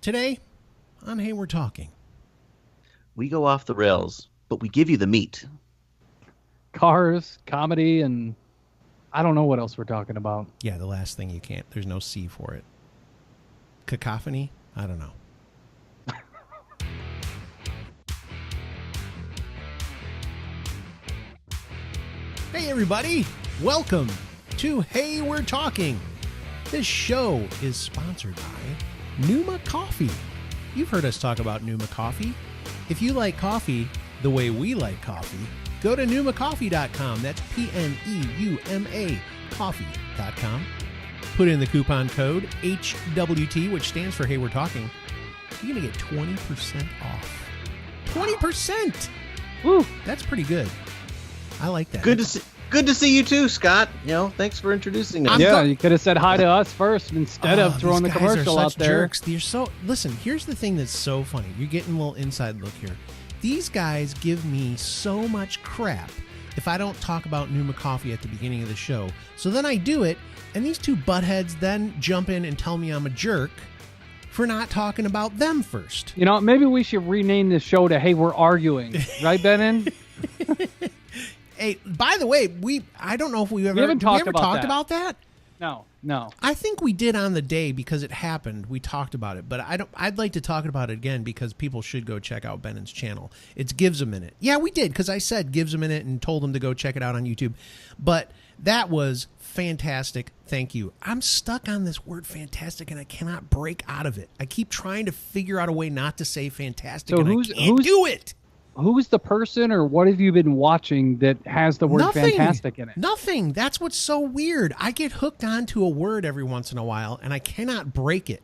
Today on Hey We're Talking. We go off the rails, but we give you the meat. Cars, comedy, and I don't know what else we're talking about. Yeah, the last thing you can't. There's no C for it. Cacophony? I don't know. Hey everybody, welcome to Hey We're Talking. This show is sponsored by Numa Coffee. You've heard us talk about Numa Coffee. If you like coffee the way we like coffee, go to NumaCoffee.com. That's P-N-E-U-M-A coffee.com. Put in the coupon code HWT, which stands for Hey We're Talking. You're going to get 20% off. 20%! Woo! That's pretty good. I like that. Good to see you too, Scott. Thanks for introducing us. You could have said hi to us first instead of throwing the commercial out there. Jerks. Listen, here's the thing that's so funny. You're getting a little inside look here. These guys give me so much crap if I don't talk about Numa Coffee at the beginning of the show. So then I do it, and these two buttheads then jump in and tell me I'm a jerk for not talking about them first. Maybe we should rename this show to Hey We're Arguing. Right, Benin? Hey, by the way, I don't know if we ever talked about that. No. I think we did on the day because it happened. We talked about it, but I'd like to talk about it again because people should go check out Benin's channel. It's Gives a Minute. Yeah, we did because I said Gives a Minute and told them to go check it out on YouTube. But that was fantastic. Thank you. I'm stuck on this word fantastic and I cannot break out of it. I keep trying to figure out a way not to say fantastic, and I can't do it. Who's the person or what have you been watching that has the word fantastic in it? Nothing. That's what's so weird. I get hooked onto a word every once in a while and I cannot break it.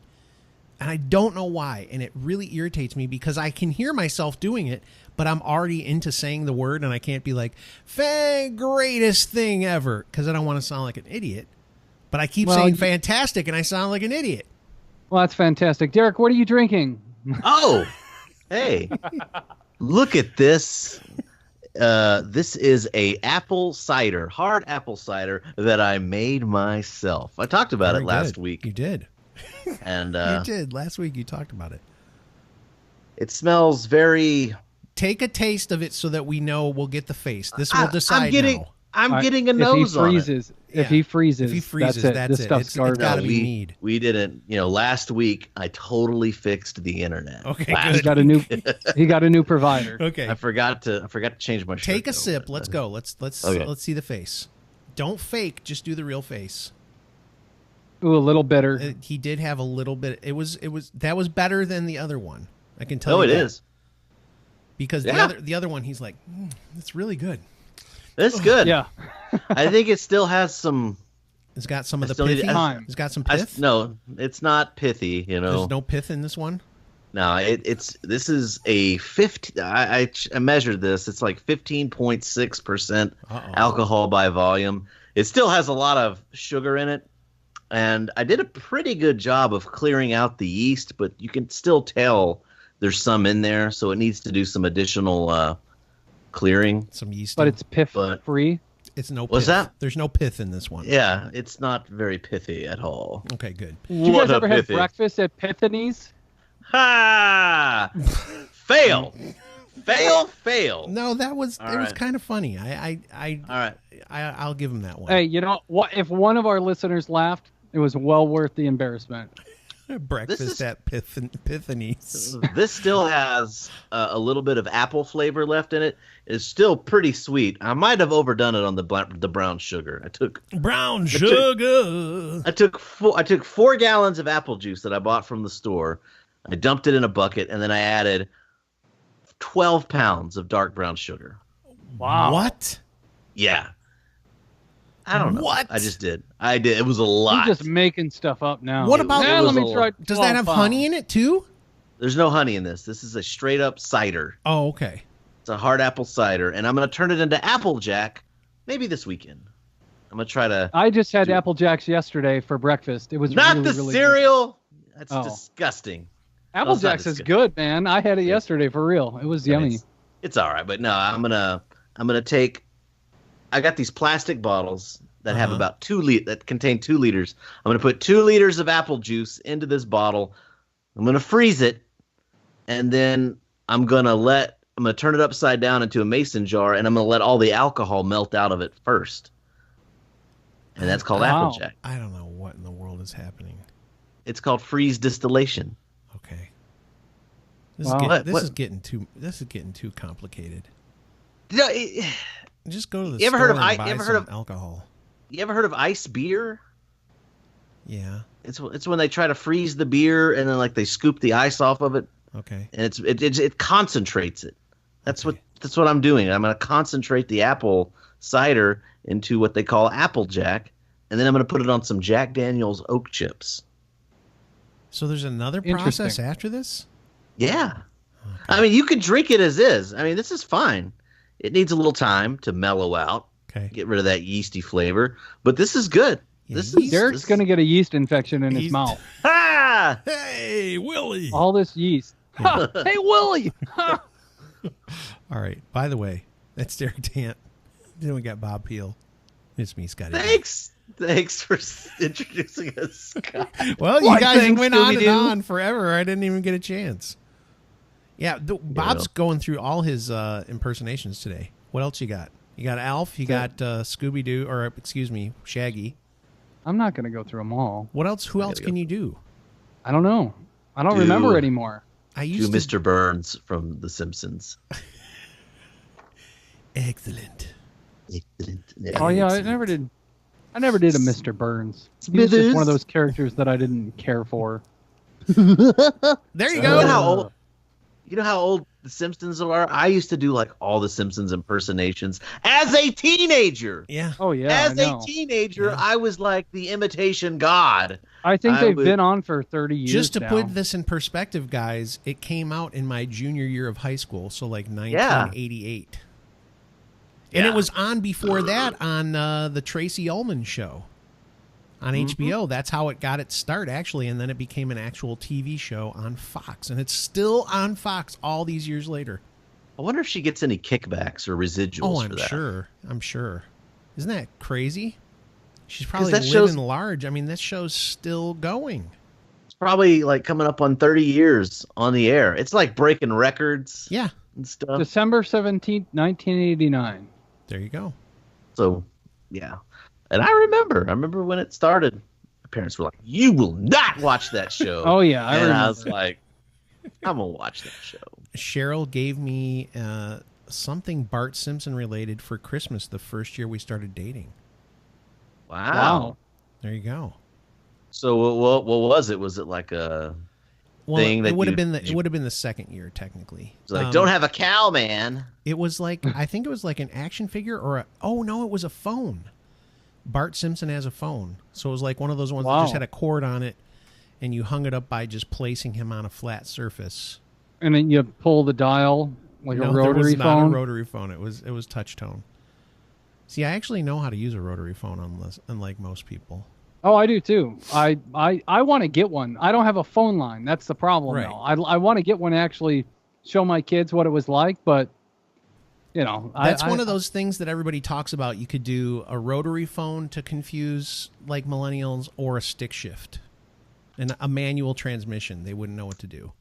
And I don't know why. And it really irritates me because I can hear myself doing it, but I'm already into saying the word and I can't be like, greatest thing ever, because I don't want to sound like an idiot. But I keep saying fantastic and I sound like an idiot. Well, that's fantastic. Derek, what are you drinking? Oh, hey. Look at this. This is a apple cider, hard apple cider that I made myself. I talked about it last week. You did. And you did. Last week you talked about it. It smells very... Take a taste of it so that we know we'll get the face. This will decide now. I'm getting a nose on it. If he freezes, that's it. This stuff's garbage. It's got to be mead. We didn't. Last week I totally fixed the internet. Okay, good. He got a new provider. Okay. I forgot to change my shirt. Take a sip. Let's go. Let's see the face. Don't fake. Just do the real face. Ooh, a little bitter. He did have a little bit. That was better than the other one. I can tell you. Oh, it that. is. Because the other one, he's like, it's really good. It's good. Yeah. I think it still has some. It's got some of the pithy. It's got some pith. No, it's not pithy. There's no pith in this one. No, this is a 15. I measured this. It's like 15.6% alcohol by volume. It still has a lot of sugar in it, and I did a pretty good job of clearing out the yeast, but you can still tell there's some in there, so it needs to do some additional clearing. Some yeast. But it's free. It's no pith. What's that? There's no pith in this one. Yeah, it's not very pithy at all. Okay, good. Did you guys ever have breakfast at Pithany's? Ha! Fail. No, that was all it right. was kind of funny. All right. I'll give him that one. Hey, you know what? If one of our listeners laughed, it was well worth the embarrassment. Breakfast at Pithany's. This still has a little bit of apple flavor left in it. It's still pretty sweet. I might have overdone it on the brown sugar. I took 4 gallons of apple juice that I bought from the store. I dumped it in a bucket, and then I added 12 pounds of dark brown sugar. Wow. What? Yeah. I don't know. What? I just did. I did. It was a lot. You're just making stuff up now. What about? Let me try. Does that have honey in it too? There's no honey in this. This is a straight up cider. Oh, okay. It's a hard apple cider, and I'm going to turn it into Applejack maybe this weekend. I'm going to try to... I just had Apple Jacks yesterday for breakfast. It was not really, the really cereal. Good. That's disgusting. Apple Jacks is good, man. I had it yesterday for real. It was yummy. It's all right, but no, I'm gonna take... I got these plastic bottles that have about that contain 2 liters. I'm going to put 2 liters of apple juice into this bottle, I'm going to freeze it, and then I'm going to turn it upside down into a mason jar, and I'm going to let all the alcohol melt out of it first. And that's called Wow. Applejack. I don't know what in the world is happening. It's called freeze distillation. Okay. This Wow. is getting too complicated. You Just go to the You ever store heard of and I- buy you ever some heard of- alcohol. ever heard of ice beer? Yeah. It's when they try to freeze the beer and then like they scoop the ice off of it Okay. and it concentrates it. That's what I'm doing. I'm going to concentrate the apple cider into what they call Applejack, and then I'm going to put it on some Jack Daniel's oak chips. So there's another process Interesting. after this? Yeah. I mean, you could drink it as is. I mean, this is fine. It needs a little time to mellow out, Okay. get rid of that yeasty flavor, but this is good. Yeah, This yeast- is Derek's going to get a yeast infection in his Yeast. mouth. Ah! Hey, Willie. All this yeast. Ha! Hey, Willie! Ha! All right. By the way, that's Derek Tant. Then we got Bob Peel. It's me, Scotty. Thanks for introducing us. Well, you What guys thing, went on and Scooby-Doo? on forever. I didn't even get a chance. Yeah, Bob's going through all his impersonations today. What else you got? You got Alf. You got Scooby-Doo, or excuse me, Shaggy. I'm not going to go through them all. What else? Who else can you do? I don't know. I don't Do- remember anymore. I To used to. Mr. Burns from The Simpsons. Excellent. Oh yeah, I never did a Mr. Burns. He was just one of those characters that I didn't care for. There you You know how go. old? You know how old The Simpsons are? I used to do like all the Simpsons impersonations as a teenager. Yeah. Oh yeah, As I a know. teenager, Yeah. I was like the imitation god. I think I they've would- been on for 30 years Just to now. put this in perspective, guys, it came out in my junior year of high school, so like 1988. And it Yeah. was on before that on the Tracy Ullman show on HBO. That's how it got its start, actually, and then it became an actual TV show on Fox, and it's still on Fox all these years later. I wonder if she gets any kickbacks or residuals Oh, for I'm that. sure. I'm sure. Isn't that crazy? She's probably that living show's- large. I mean, this show's still going. It's probably like coming up on 30 years on the air. It's like breaking records Yeah, and stuff. December 17th, 1989. there you go. So, yeah. And I remember when it started. My parents were like, "You will not watch that show." Oh yeah, I and remember. I was like, "I'm gonna watch that show." Cheryl gave me something Bart Simpson related for Christmas the first year we started dating. Wow. There you go. So what was it? Was it like a Well, thing it that would have you- been it would have been the second year technically. It's like, don't have a cow, man. It was like I think it was like an action figure or it was a phone. Bart Simpson has a phone, so it was like one of those ones that just Wow. had a cord on it, and you hung it up by just placing him on a flat surface. And then you pull the dial like No, a there was rotary not phone. a rotary phone. It was touch tone. See, I actually know how to use a rotary phone, unlike most people. Oh, I do too. I want to get one. I don't have a phone line. That's the problem. Right. Though. I want to get one to actually show my kids what it was like, but you know, That's one of those things that everybody talks about. You could do a rotary phone to confuse like millennials, or a stick shift, and a manual transmission. They wouldn't know what to do.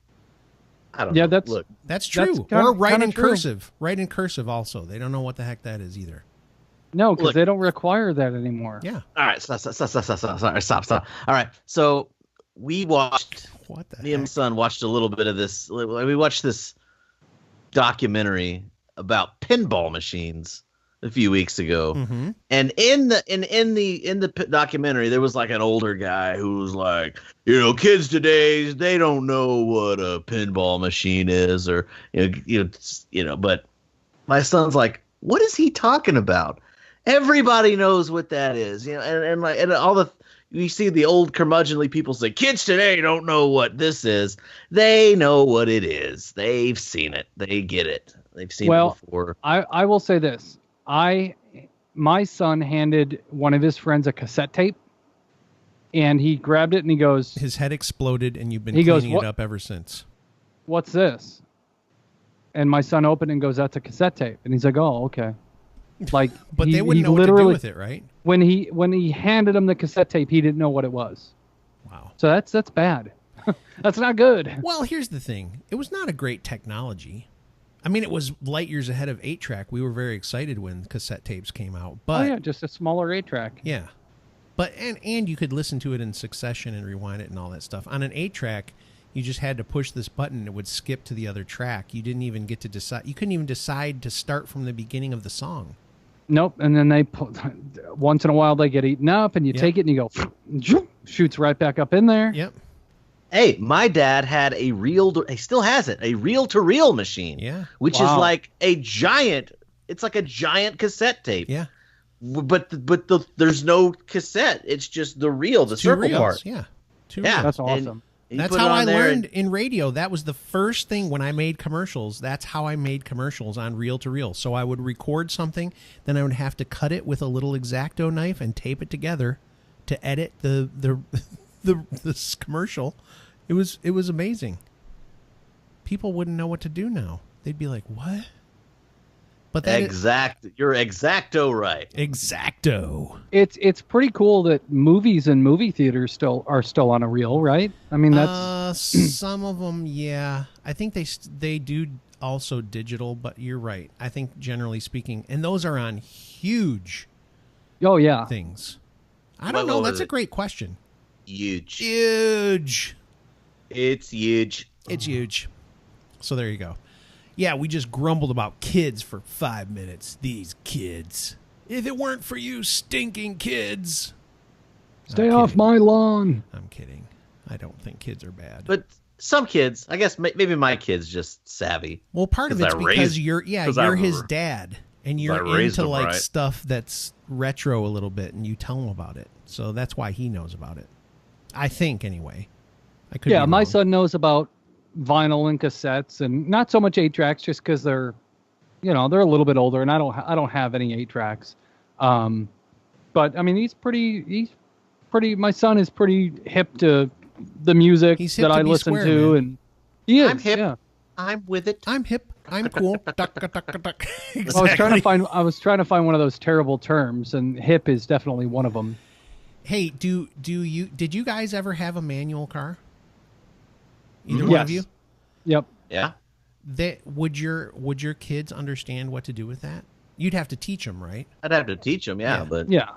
I don't Yeah, know. that's- Look, That's true. That's kinda- or write kinda in true. cursive. Write in cursive also. They don't know what the heck that is either. No, because Look. they don't require that anymore. Yeah. all right, stop. All right, so we watched. What the Me and my heck? son watched a little bit of this. We watched this documentary about pinball machines a few weeks ago. Mm-hmm. And in the documentary, there was like an older guy who was like, kids today, they don't know what a pinball machine is, or But my son's like, what is he talking about? Everybody knows what that is, and all the you see the old curmudgeonly people say, kids today don't know what this is. They know what it is. They've seen it. They get it. They've seen it before. I will say this. My son handed one of his friends a cassette tape, and he grabbed it and he goes, His head exploded, and you've been He goes, cleaning "What?" it up ever since. "What's this?" And my son opened and goes, "That's a cassette tape." And he's like, "Oh, okay." Like, But he- they wouldn't he know what to do literally- with it, right? When he handed him the cassette tape, he didn't know what it was. Wow. So that's bad. That's not good. Well, here's the thing. It was not a great technology. I mean, it was light years ahead of 8-track. We were very excited when cassette tapes came out. But Oh yeah, just a smaller 8-track. yeah. But and you could listen to it in succession and rewind it and all that stuff. On an 8-track, you just had to push this button and it would skip to the other track. You didn't even get to decide. You couldn't even decide to start from the beginning of the song. Nope. And then once in a while they get eaten up, and you take it and you go, shoots right back up in there. Yep. Hey, my dad had he still has it, a reel-to-reel machine. Yeah. Which is like it's like a giant cassette tape. Yeah. But there's no cassette. It's just the reel, the Two circle reels. part. Yeah. Two Yeah. reels. That's awesome. You That's put how it on I there learned in radio. That was the first thing when I made commercials. That's how I made commercials on reel to reel. So I would record something, then I would have to cut it with a little X-Acto knife and tape it together to edit this commercial. It was amazing. People wouldn't know what to do now. They'd be like, "What?" But that You're exacto right. X-Acto. It's pretty cool that movies and movie theaters are still on a reel, right? I mean, that's Some of them, yeah. I think they do also digital, but you're right. I think generally speaking, and those are on huge oh yeah. things. I don't know. That's a great question. Huge. Huge. It's huge. It's huge. So there you go. Yeah, we just grumbled about kids for 5 minutes. These kids. If it weren't for you stinking kids. Stay I'm off kidding. my lawn. I'm kidding. I don't think kids are bad. But some kids, I guess maybe my kid's just savvy. Well, part of 'Cause it's I because raised- you're 'cause I you're his r- dad, and I you're raised into him like right. stuff that's retro a little bit, and you tell him about it. So that's why he knows about it. I think anyway. I could. Yeah, be my wrong. son knows about vinyl and cassettes, and not so much 8-tracks, just because they're a little bit older, and I don't have any 8-tracks. But I mean, he's pretty. My son is pretty hip to the music He's hip that to I be listen square, to, man. and he is. I'm hip. Yeah. I'm with it. I'm hip. I'm cool. Duck, duck, duck, duck. Exactly. I was trying to find one of those terrible terms, and hip is definitely one of them. Hey, did you guys ever have a manual car? Either one of you? Yep. Yeah. Would your kids understand what to do with that? You'd have to teach them, right? I'd have to teach them, Yeah. but Yeah.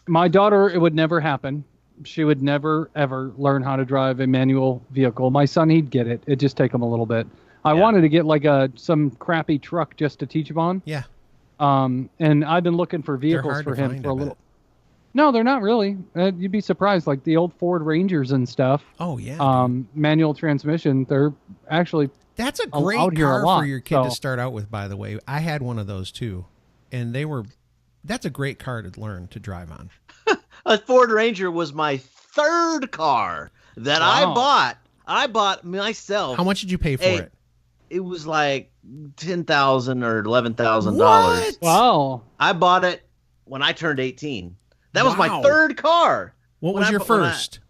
My daughter, it would never happen. She would never, ever learn how to drive a manual vehicle. My son, he'd get it. It'd just take him a little bit. I wanted to get like some crappy truck just to teach him on. Yeah. And I've been looking for vehicles hard for to him find, for a I little. bet. No, they're not really. You'd be surprised. Like the old Ford Rangers and stuff. Oh yeah. Manual transmission. They're actually That's a out great here a car lot, for your kid to so- start out with, by the way. I had one of those too. And that's a great car to learn to drive on. a Ford Ranger was my third car that Wow. I bought myself. How much did you pay for Hey, it? It was like $10,000 or $11,000. What? wow. I bought it when I turned 18. That was my Wow. third car. What when was I your bu- when I- first?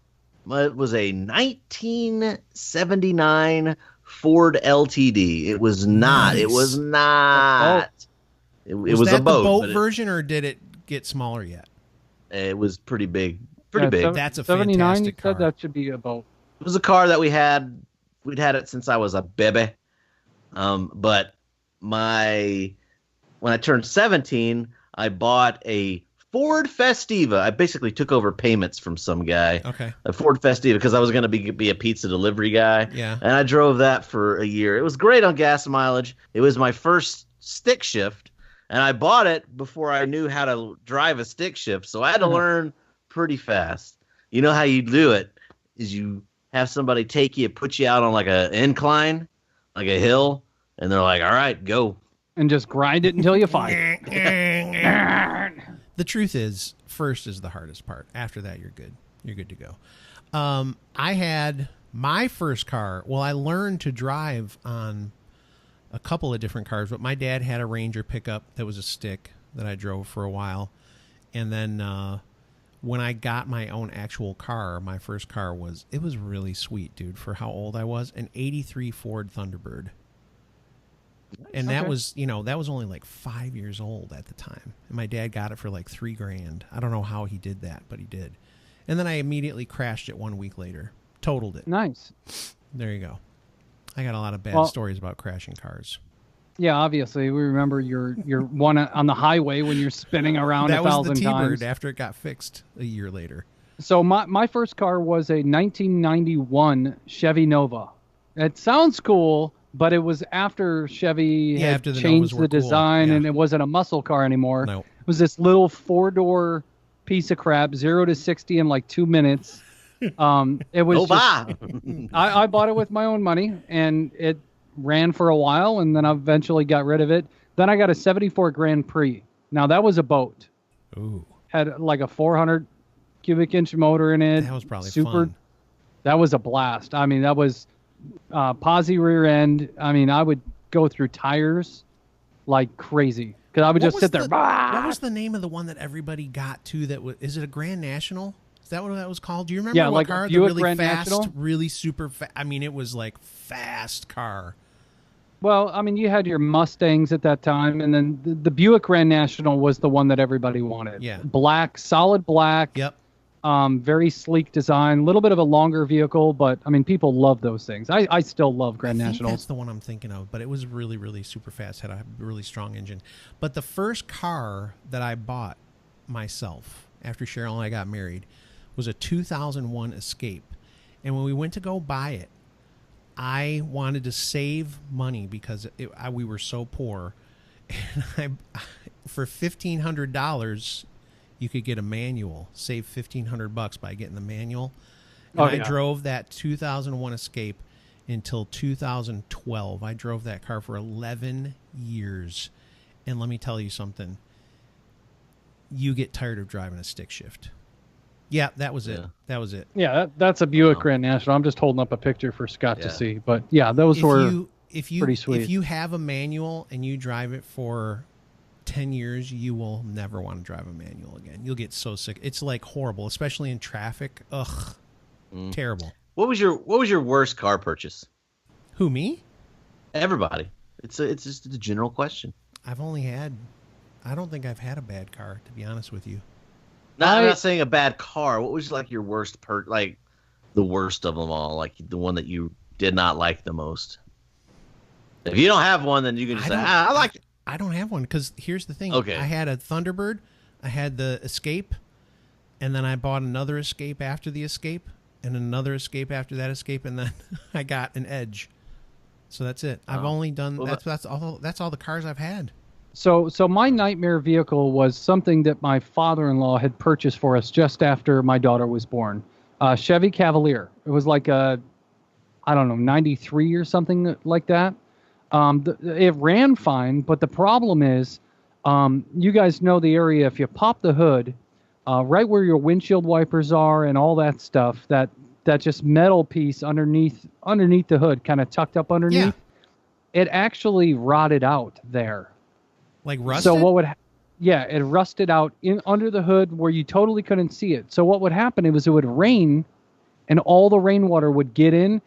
It was a 1979 Ford LTD. It was not. Nice. It was not. It was that a boat. the boat but version, or did it get smaller yet? it was pretty big. Pretty big. That's a 79, fantastic you said car. that should be a boat. It was a car that we had. We'd had it since I was a baby. But when I turned 17, I bought a Ford Festiva. I basically took over payments from some guy. Okay. A Ford Festiva because I was going to be a pizza delivery guy. Yeah. And I drove that for a year. It was great on gas mileage. It was my first stick shift, and I bought it before I knew how to drive a stick shift. So I had to learn pretty fast. You know how you do it is you have somebody take you, put you out on like an incline, like a hill, and they're like, all right, go. And just grind it until you find it. The truth is, first is the hardest part. After that, you're good. You're good to go. I had my first car. Well, I learned to drive on a couple of different cars, but my dad had a Ranger pickup that was a stick that I drove for a while. And then when I got my own actual car, my first car was really sweet, dude, for how old I was. An 83 Ford Thunderbird. And that Okay. was, that was only like 5 years old at the time. And my dad got it for like $3,000. I don't know how he did that, but he did. And then I immediately crashed it 1 week later. Totaled it. Nice. There you go. I got a lot of bad stories about crashing cars. Yeah, obviously we remember your one on the highway when you're spinning around 1,000 times. That was the T-Bird after it got fixed a year later. So my first car was a 1991 Chevy Nova. It sounds cool, but it was after Chevy had changed the design and it wasn't a muscle car anymore. No. It was this little 4-door piece of crap, 0 to 60 in like 2 minutes. It was I bought it with my own money, and it ran for a while, and then I eventually got rid of it. Then I got a 74 Grand Prix. Now that was a boat. Ooh. Had like a 400 cubic inch motor in it. That was probably fun. That was a blast. I mean, that was posi rear end. I mean, I would go through tires like crazy because I would just sit there. What was the name of the one that everybody got to? Is it a Grand National? Is that what that was called? Do you remember what like car? Buick The really Grand fast, National? really super fast. I mean, it was like fast car. Well, I mean, you had your Mustangs at that time, and then the Buick Grand National was the one that everybody wanted. Yeah. Black, solid black. Yep. Very sleek design, a little bit of a longer vehicle, but I mean, people love those things. I still love Grand Nationals. That's the one I'm thinking of, but it was really, really super fast, had a really strong engine. But the first car that I bought myself after Cheryl and I got married was a 2001 Escape. And when we went to go buy it, I wanted to save money because we were so poor. And for $1,500, you could get a manual, save $1,500 by getting the manual. And I drove that 2001 Escape until 2012. I drove that car for 11 years. And let me tell you something. You get tired of driving a stick shift. Yeah, that was it. That was it. Yeah, that's a Buick Grand National. I'm just holding up a picture for Scott to see. But yeah, those were pretty sweet. If you have a manual and you drive it for 10 years, you will never want to drive a manual again. You'll get so sick. It's like horrible, especially in traffic. Ugh, terrible. What was your worst car purchase? Who, me? Everybody. It's just a general question. I don't think I've had a bad car, to be honest with you. I'm not saying a bad car. What was like your worst like the worst of them all, like the one that you did not like the most? If you don't have one, then you can just say, I like it. I don't have one because here's the thing. Okay. I had a Thunderbird, I had the Escape, and then I bought another Escape after the Escape, and another Escape after that Escape, and then I got an Edge. So that's it. I've only done that's all the cars I've had. So my nightmare vehicle was something that my father-in-law had purchased for us just after my daughter was born. Chevy Cavalier. It was like a, 93 or something like that. It ran fine, but the problem is, you guys know the area. If you pop the hood, right where your windshield wipers are and all that stuff, that just metal piece underneath the hood, kind of tucked up underneath, it actually rotted out there. Like rusted? So what would it rusted out under the hood where you totally couldn't see it. So what would happen it would rain, and all the rainwater would get in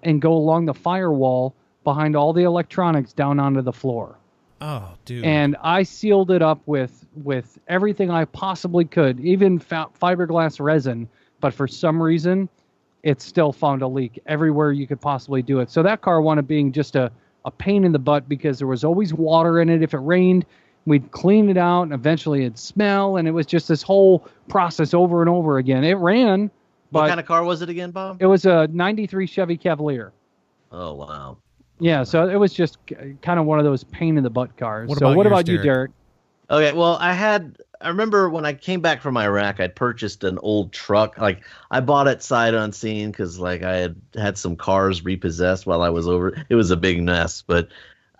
and go along the firewall behind all the electronics down onto the floor. Oh, dude. And I sealed it up with everything I possibly could, even fiberglass resin, but for some reason, it still found a leak everywhere you could possibly do it. So that car wound up being just a pain in the butt because there was always water in it. If it rained, we'd clean it out, and eventually it'd smell, and it was just this whole process over and over again. It ran, but... What kind of car was it again, Bob? It was a 93 Chevy Cavalier. Oh, wow. Yeah, so it was just kind of one of those pain in the butt cars. What about yours, you, Derek? Okay, well, I remember when I came back from Iraq, I'd purchased an old truck. Like, I bought it sight unseen because, like, I had some cars repossessed while I was over. It was a big mess, but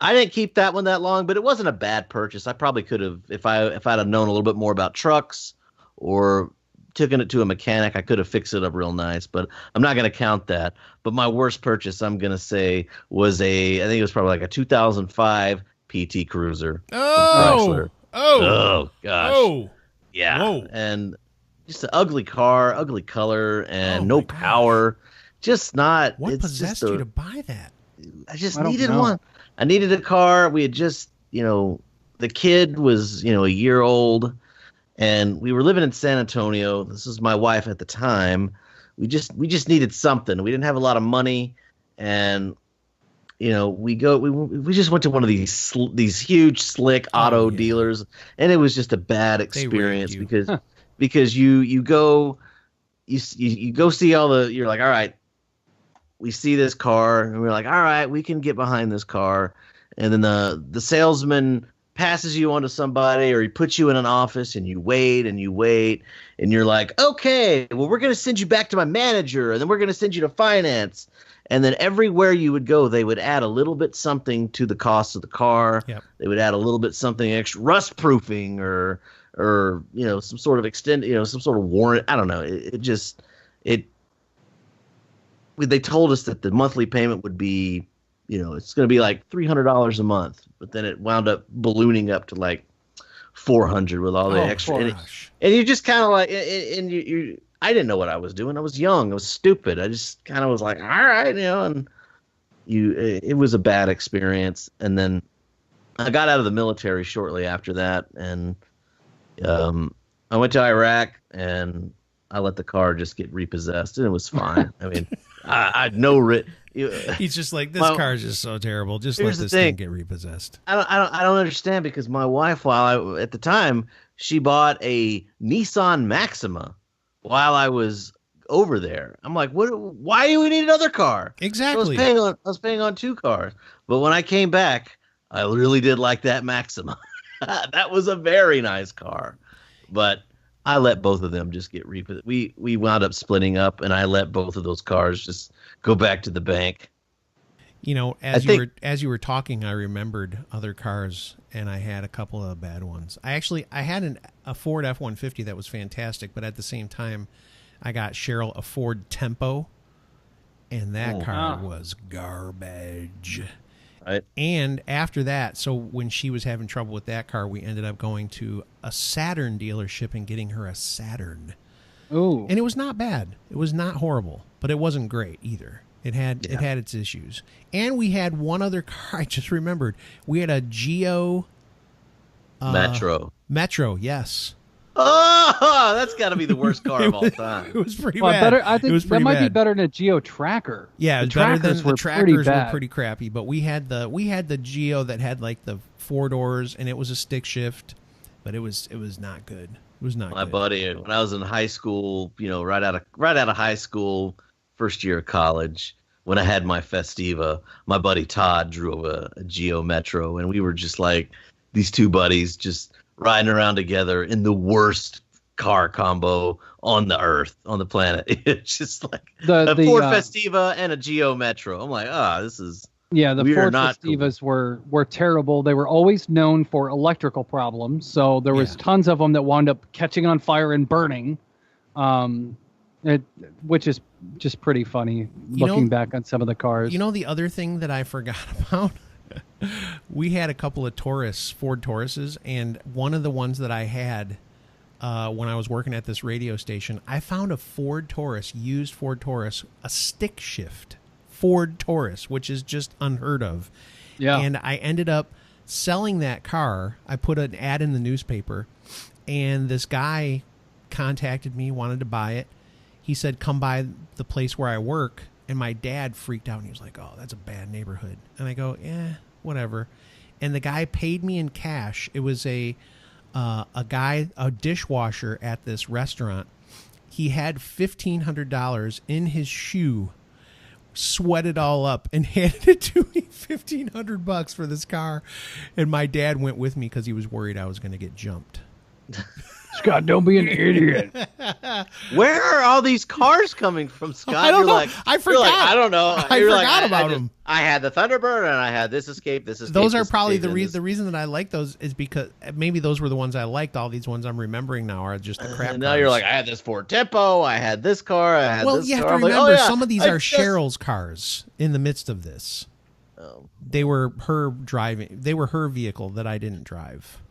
I didn't keep that one that long. But it wasn't a bad purchase. I probably could have, if I'd have known a little bit more about trucks or taken it to a mechanic, I could have fixed it up real nice. But I'm not going to count that. But my worst purchase, I'm going to say, was I think it was probably like a 2005 PT Cruiser. Oh gosh. Oh. Yeah. Whoa. And just an ugly car, ugly color, and no power. Just not. What possessed you to buy that? I just needed one. I needed a car. We had just, the kid was, a year old, and we were living in San Antonio. This was my wife at the time. we just needed something. We didn't have a lot of money, and we just went to one of these huge slick auto dealers, and it was just a bad experience because you go see all the, you're like, all right, we see this car, and we're like, all right, we can get behind this car, and then the salesman passes you on to somebody, or he puts you in an office, and you wait, and you're like, okay, well, we're going to send you back to my manager, and then we're going to send you to finance. And then everywhere you would go, they would add a little bit something to the cost of the car. Yep. They would add a little bit something extra, rust proofing, or some sort of some sort of warrant. I don't know. They told us that the monthly payment would be, it's going to be like $300 a month, but then it wound up ballooning up to like $400 with all the extra. And you just kind of like, and you I didn't know what I was doing. I was young. I was stupid. I just kind of was like, all right, and it was a bad experience. And then I got out of the military shortly after that, and I went to Iraq, and I let the car just get repossessed, and it was fine. I mean, I no. He's just like, this car is just so terrible. Just let this thing get repossessed. I don't understand, because my wife, at the time, she bought a Nissan Maxima while I was over there. I'm like, what? Why do we need another car? Exactly. So I was paying on two cars, but when I came back, I really did like that Maxima. That was a very nice car, but I let both of them just get repossessed. We wound up splitting up, and I let both of those cars just go back to the bank. As you were talking, I remembered other cars, and I had a couple of bad ones. I had a Ford F-150 that was fantastic, but at the same time, I got Cheryl a Ford Tempo, and that car was garbage. Right. And after that, so when she was having trouble with that car, we ended up going to a Saturn dealership and getting her a Saturn. Ooh. And it was not bad. It was not horrible, but it wasn't great either. It had its issues. And we had one other car. I just remembered. We had a Geo Metro, yes. Oh, that's got to be the worst car of all time. It was pretty bad. I think that might be better than a Geo Tracker. Yeah, the trackers were pretty crappy. But we had the Geo that had like the 4 doors, and it was a stick shift, but it was not good. It was not. My good. buddy, when I was in high school, right out of high school, first year of college, when I had my Festiva, my buddy Todd drove a Geo Metro, and we were just like these two buddies just riding around together in the worst car combo on the earth, on the planet. It's just like a Ford Festiva and a Geo Metro. I'm like, this is... Yeah, the Ford Festivas were terrible. They were always known for electrical problems, so there was tons of them that wound up catching on fire and burning, which is just pretty funny looking back on some of the cars. The other thing that I forgot about? We had a couple of Ford Tauruses, and one of the ones that I had when I was working at this radio station, I found a used Ford Taurus, a stick shift Ford Taurus, which is just unheard of. Yeah. And I ended up selling that car. I put an ad in the newspaper, and this guy contacted me, wanted to buy it. He said, come by the place where I work. And my dad freaked out, and he was like, oh, that's a bad neighborhood. And I go, whatever. And the guy paid me in cash. It was a dishwasher at this restaurant. He had $1,500 in his shoe, sweated all up, and handed it to me, $1,500 for this car. And my dad went with me because he was worried I was going to get jumped. Scott, don't be an idiot. Where are all these cars coming from, Scott? I don't know. I forgot. I don't know. I forgot about them. I had the Thunderbird, and I had this Escape. Those are probably the reason that I like those is because maybe those were the ones I liked. All these ones I'm remembering now are just the crap. And now cars. You're like, I had this Ford Tempo. I had this car. I had this car. Well, you have to remember, some of these are Cheryl's cars in the midst of this. Oh. They were her driving. They were her vehicle that I didn't drive.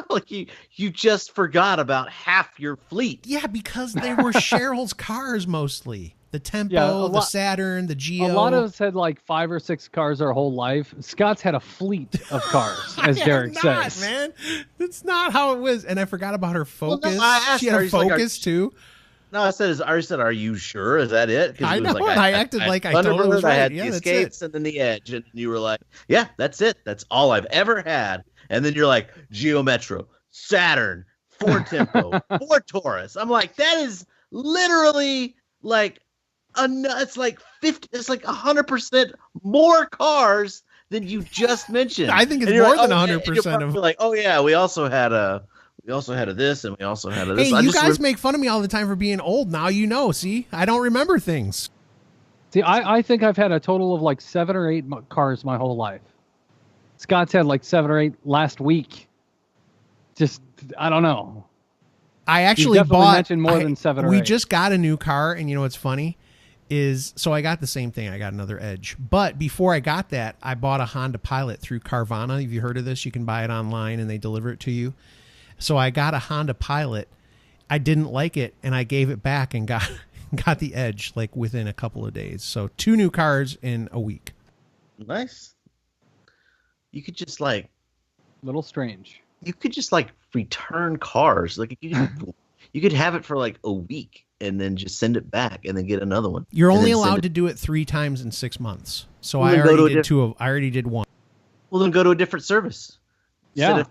Like you just forgot about half your fleet. Yeah, because they were Cheryl's cars mostly. The Tempo, the Saturn, the Geo. A lot of us had like 5 or 6 cars our whole life. Scott's had a fleet of cars, as Derek says. Man, that's not how it was. And I forgot about her Focus. Well, no, I asked she had a Focus too. No, I already said, are you sure? Is that it? 'Cause I it was know. like, I acted like I totally was I right. had Yeah, the that's Escapes and then the Edge, and you were like, yeah, that's it. That's all I've ever had. And then you're like, Geo Metro, Saturn, Ford Tempo, Ford Taurus. I'm like, that is literally like it's like 50. It's like 100% more cars than you just mentioned. I think it's And you're more like, than oh, 100% and you're of. like, oh yeah, we also had a this, and we also had a this. Hey, I you just guys make fun of me all the time for being old. Now you know. See, I don't remember things. See, I think I've had a total of like 7 or 8 cars my whole life. Scott's had like 7 or 8 last week. Just, I don't know. I actually definitely bought. mentioned more than 7 or We 8. just got a new car, and you know what's funny is so I got the same thing. I got another Edge, but before I got that, I bought a Honda Pilot through Carvana. Have you heard of this? You can buy it online, and they deliver it to you. So I got a Honda Pilot. I didn't like it, and I gave it back and got the Edge like within a couple of days. So 2 new cars in a week. nice. You could just like Little strange. return cars. Like you could have it for like a week and then just send it back and then get another one. You're And only then send allowed it- to do it 3 times in 6 months. So Well, I then go to already a did 2 of. I already did 1. Well, then go to a different service. Yeah.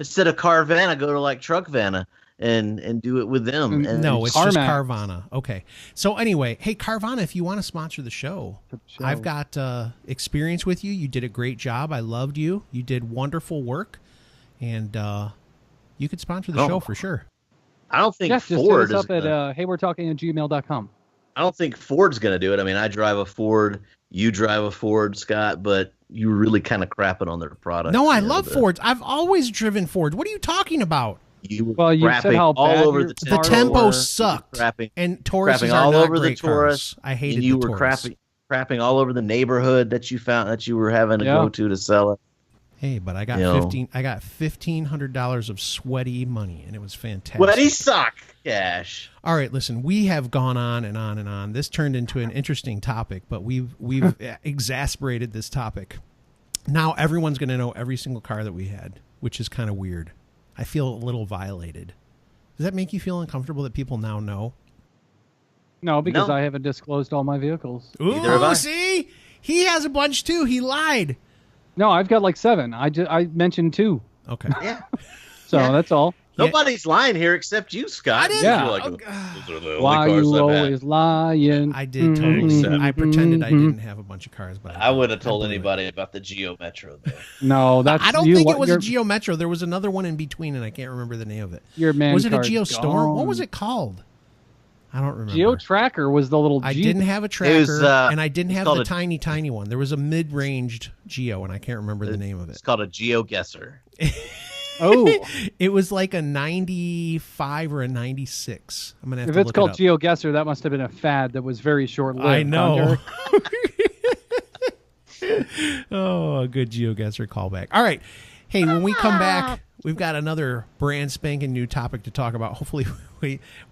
Instead of Carvana, go to like Truckvana and do it with them. And No, it's just CarMax. Carvana. Okay. So anyway, hey Carvana, if you want to sponsor the show, I've got experience with you. You did a great job. I loved you. You did wonderful work, and you could sponsor the show for sure. I don't think Yes, just Ford hit us is. up at heywe'retalking@gmail.com. I don't think Ford's going to do it. I mean, I drive a Ford. You drive a Ford, Scott, but you were really kind of crapping on their product. No, I you know, love the- Fords. I've always driven Fords. What are you talking about? You were Well, you said crapping how all bad over your the The cars Tempo were. sucked, crapping, and Tauruses crapping are all not over the great Taurus. cars. I hated and you the were Taurus. crapping all over the neighborhood that you found that you were having to Yeah. go to sell it. Hey, but I got You know. $1,500 of sweaty money, and it was fantastic. Sweaty sock cash. All right, listen, we have gone on and on and on. This turned into an interesting topic, but we've exasperated this topic. Now everyone's going to know every single car that we had, which is kind of weird. I feel a little violated. Does that make you feel uncomfortable that people now know? No, because No. I haven't disclosed all my vehicles. Neither have I. Ooh, see? He has a bunch too. He lied. No, I've got like 7. I mentioned 2. Okay. Yeah. So Yeah. that's all. Yeah. Nobody's lying here except you, Scott. I didn't. Yeah. You're like, Oh, those are the only Why cars you I've had. always lying? I did totally. Mhm. I pretended I didn't have a bunch of cars, but I wouldn't have told blew it. anybody about the Geo Metro though. No, that's I don't you, think it was a your- Geo Metro. There was another one in between, and I can't remember the name of it. Your man Was it a card's Geo Storm? What gone. was it called? I don't remember. Geo Tracker was the little I Jeep. didn't have a tracker, was, and I didn't it's have called the a- tiny one. There was a mid-ranged Geo, and I can't remember the name of It's it. called a Geo Guesser. Oh, It was like a 95 or a 96. I'm gonna have if to it's look called it up. Geo Guesser, that must have been a fad that was very short-lived. I huh, know. Derek? Oh, a good GeoGuessr callback. All right. Hey, when we come back, we've got another brand spanking new topic to talk about. Hopefully,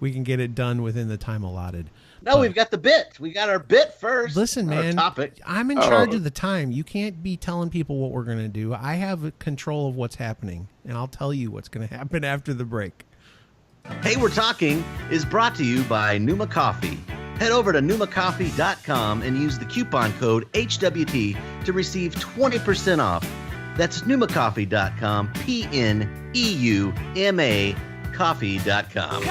we can get it done within the time allotted. No, we've got the bit. We got our bit first. Listen, Our man, topic. I'm in charge of the time. You can't be telling people what we're going to do. I have control of what's happening, and I'll tell you what's going to happen after the break. Hey, We're Talking is brought to you by Numa Coffee. Head over to numacoffee.com and use the coupon code HWT to receive 20% off. That's numacoffee.com, PNEUMA coffee.com.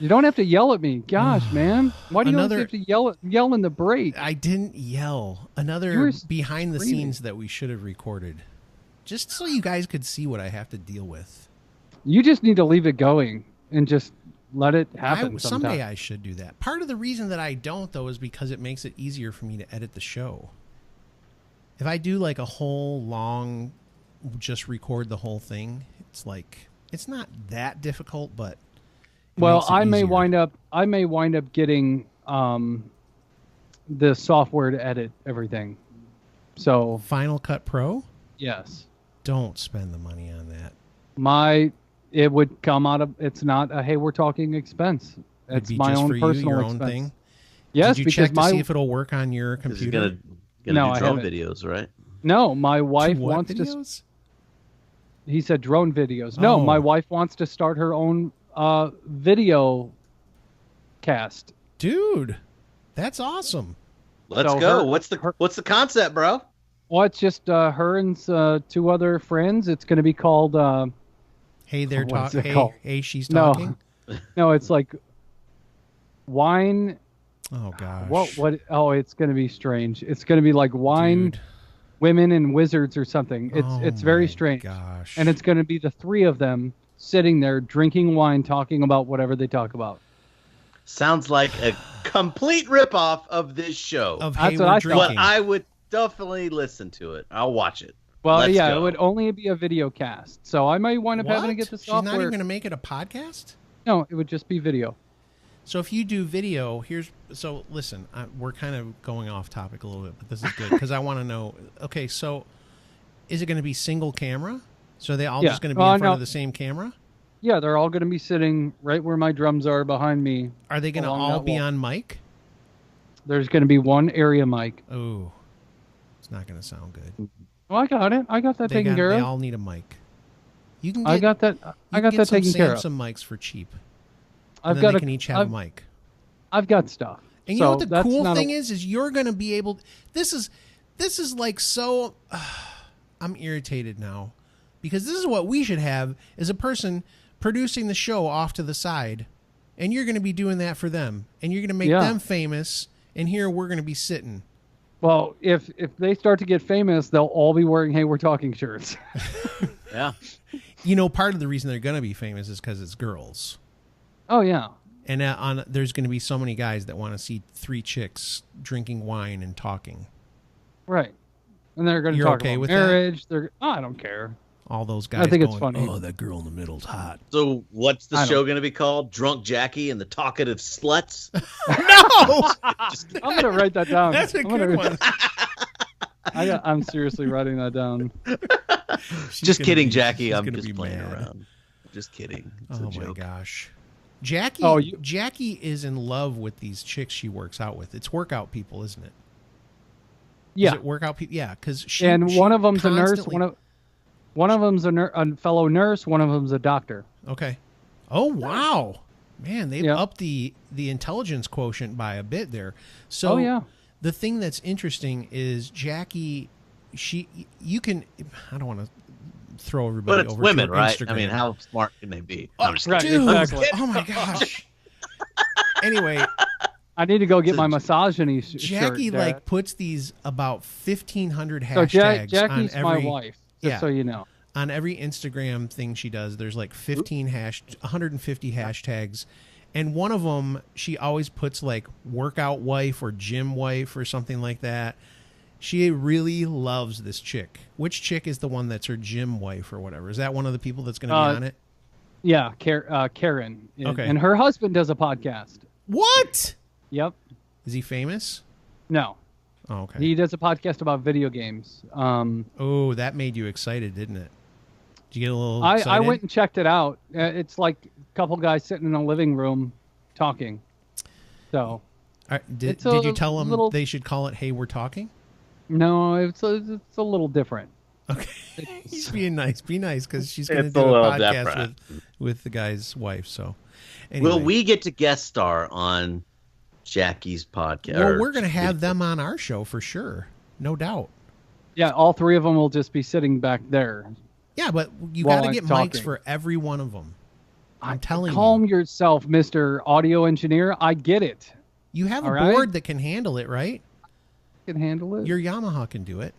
You don't have to yell at me. Gosh, man. Why do you always Another- have to yell in the break? I didn't yell. You Another were behind the screaming. scenes that we should have recorded. Just so you guys could see what I have to deal with. You just need to leave it going and just let it happen. Someday I should do that. Part of the reason that I don't, though, is because it makes it easier for me to edit the show. If I do like a whole long, just record the whole thing, it's like, it's not that difficult, but it Well, makes it I may easier. wind up getting the software to edit everything. So Final Cut Pro? yes, Don't spend the money on that. it would come out of. It's not a hey, we're talking expense. It'd It's be my just own for you, personal your own expense. thing. Yes, Did you because check to my see if it'll work on your Because computer? he's gonna No, do I drone haven't. videos, right? no, my wife To what wants to. videos? He said drone videos. No, Oh. my wife wants to start her own video cast. Dude, that's awesome. Let's So go. her- What's the concept, bro? Well, it's just her and two other friends. It's going to be called. Hey, they're What is talking. it called? Hey, she's No. talking. No, it's like wine. Oh gosh. What? Oh, it's going to be strange. It's going to be like wine, Dude. women, and wizards or something. It's very my strange. Gosh. And it's going to be the three of them sitting there drinking wine, talking about whatever they talk about. Sounds like a complete ripoff of this show. of That's hey, what we're I thought. drinking. But I would definitely listen to it. I'll watch it. Well, Let's yeah, go. it would only be a video cast. So I might wind up having to What? get the She's not even software. going to make it a podcast. No, it would just be video. So if you do video, listen, we're kind of going off topic a little bit, but this is good because I want to know. Okay, so is it going to be single camera? So are they all Yeah. just going to be in front No. of the same camera? Yeah, they're all going to be sitting right where my drums are behind me. Are they going to Along all that be wall. on mic? There's going to be one area mic. Oh, it's not going to sound good. Well, I got it. I got that taken care They of. all need a mic. You can get, I got that. you I can got get that some taken care of. Samsung mics for cheap. I've And then got they a. can each have a mic. I've got stuff. And you know So what the that's cool not thing is you're going to be able. This is like so. I'm irritated now because this is what we should have is a person producing the show off to the side, and you're going to be doing that for them, and you're going to make Yeah. them famous, and here we're going to be sitting. Well, if they start to get famous, they'll all be wearing "Hey, we're talking" shirts. Yeah. You know, part of the reason they're going to be famous is because it's girls. Oh yeah. And there's going to be so many guys that want to see three chicks drinking wine and talking. Right. And they're going to You're talk okay about with marriage. I don't care. All those guys. think it's going, funny. Oh, that girl in the middle's hot. So what's the I show don't- going to be called? Drunk Jackie and the Talkative Sluts? No, I'm going to write that down. that's a I'm gonna- good one. I'm seriously writing that down. She's Just gonna kidding, be- Jackie. she's I'm gonna just be playing mad. around. Just kidding. It's a Oh my joke. gosh, Jackie. Oh, Jackie is in love with these chicks she works out with. It's workout people, isn't it? Yeah. Is it workout people? Yeah, because And one of them's a nurse. constantly- One of them's a fellow nurse. One of them's a doctor. Okay. Oh wow, man, they've Yeah. upped the intelligence quotient by a bit there. So Oh, yeah. the thing that's interesting is Jackie. You can. I don't want to throw everybody But it's over women, to right? Instagram. I mean, how smart can they be? Oh, I'm just right. kidding. dude! exactly. Oh my gosh. Anyway, I need to go get my misogyny Jackie shirt. like puts these about 1,500 So hashtags Jackie's on every my wife. Just yeah. so you know. on every Instagram thing she does. There's like 150 hashtags, and one of them she always puts like workout wife or gym wife or something like that. She really loves this chick. Which chick is the one that's her gym wife or whatever? Is that one of the people that's going to be on it? Yeah, Karen. Okay. And her husband does a podcast. What? Yep. Is he famous? No. Oh, okay. He does a podcast about video games. Oh, that made you excited, didn't it? Did you get a little I excited? went and checked it out. It's like a couple guys sitting in a living room talking. So, All right, did it's a you tell them little- they should call it Hey, We're Talking? no, it's a little different. Okay. He's being nice. Be nice because she's going to It's do a a little podcast different. with the guy's wife. So, anyway. Will we get to guest star on Jackie's podcast? Well, we're going to have them on our show for sure. No doubt. Yeah, all three of them will just be sitting back there. Yeah, but you While got to I'm get mics talking. for every one of them. I'm telling Calm you. yourself, Mr. Audio Engineer. I get it. You have a all right? board that can handle it, right? I can handle it. Your Yamaha can do it.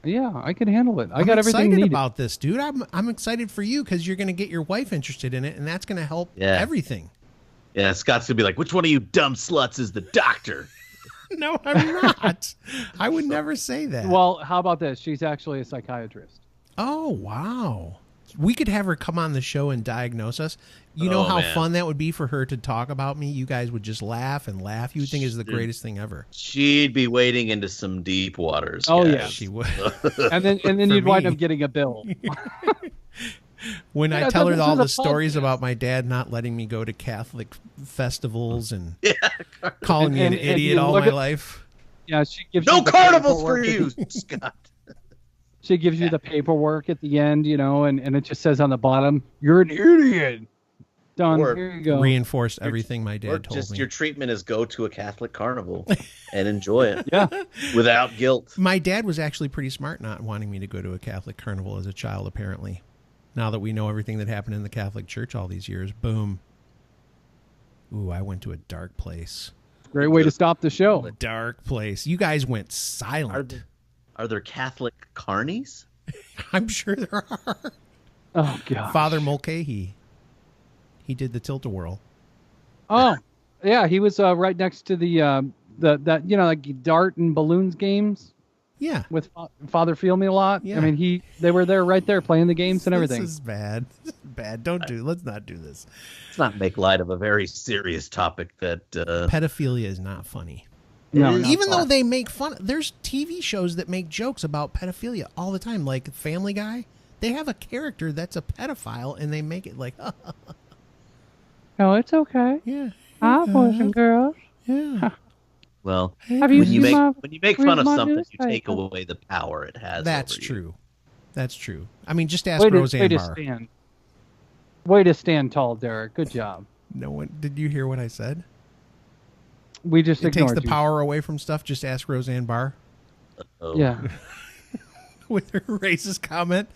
Yeah, I can handle it. I I'm got everything excited needed. about this, dude. I'm excited for you because you're going to get your wife interested in it, and that's going to help everything. Yeah, Scott's gonna be like, "Which one of you dumb sluts is the doctor?" No, I'm not. I would never say that. Well, how about this? She's actually a psychiatrist. Oh, wow. We could have her come on the show and diagnose us. You know Oh, how man. fun that would be for her to talk about me? You guys would just laugh and laugh. You would think it's the Dude. greatest thing ever. She'd be wading into some deep waters. Oh, guys. yeah. She would. And then For you'd wind me. up getting a bill. When I Yeah, tell her this all is the a stories podcast. about my dad not letting me go to Catholic festivals and calling me an And idiot you all look my at- life. Yeah, she gives No you the carnivals paperwork. for you, Scott. She gives you the paperwork at the end, and it just says on the bottom, "You're an idiot." Done. Or Here you go. Reinforced everything my Or dad told just me. your treatment is go to a Catholic carnival and enjoy it. Yeah. Without guilt. My dad was actually pretty smart not wanting me to go to a Catholic carnival as a child, apparently. Now that we know everything that happened in the Catholic Church all these years, boom. Ooh, I went to a dark place. Great way to stop the show. A dark place. You guys went silent. Are there Catholic carnies? I'm sure there are. Oh god. Father Mulcahy. He did the Tilt-A-Whirl. Oh, yeah. He was right next to the like dart and balloons games Yeah. with Father Feel Me a lot. Yeah. I mean, they were there right there playing the games and everything. This is bad. This is bad. Let's not do this. Let's not make light of a very serious topic that Pedophilia is not funny. No, It is not Even though fun. they make fun, there's TV shows that make jokes about pedophilia all the time, like Family Guy. They have a character that's a pedophile, and they make it like, Oh, it's okay. yeah, Hi, boys and girls. yeah. well, Have you when you seen my? make fun of my something, you take newspaper? away the power it has. That's over you. true. That's true. I mean, just ask Way to Roseanne Barr. stand. Way to stand tall, Derek. Good job. No one. Did you hear what I said? We just It takes ignored the you. power away from stuff. Just ask Roseanne Barr Oh. Yeah. with her racist comment.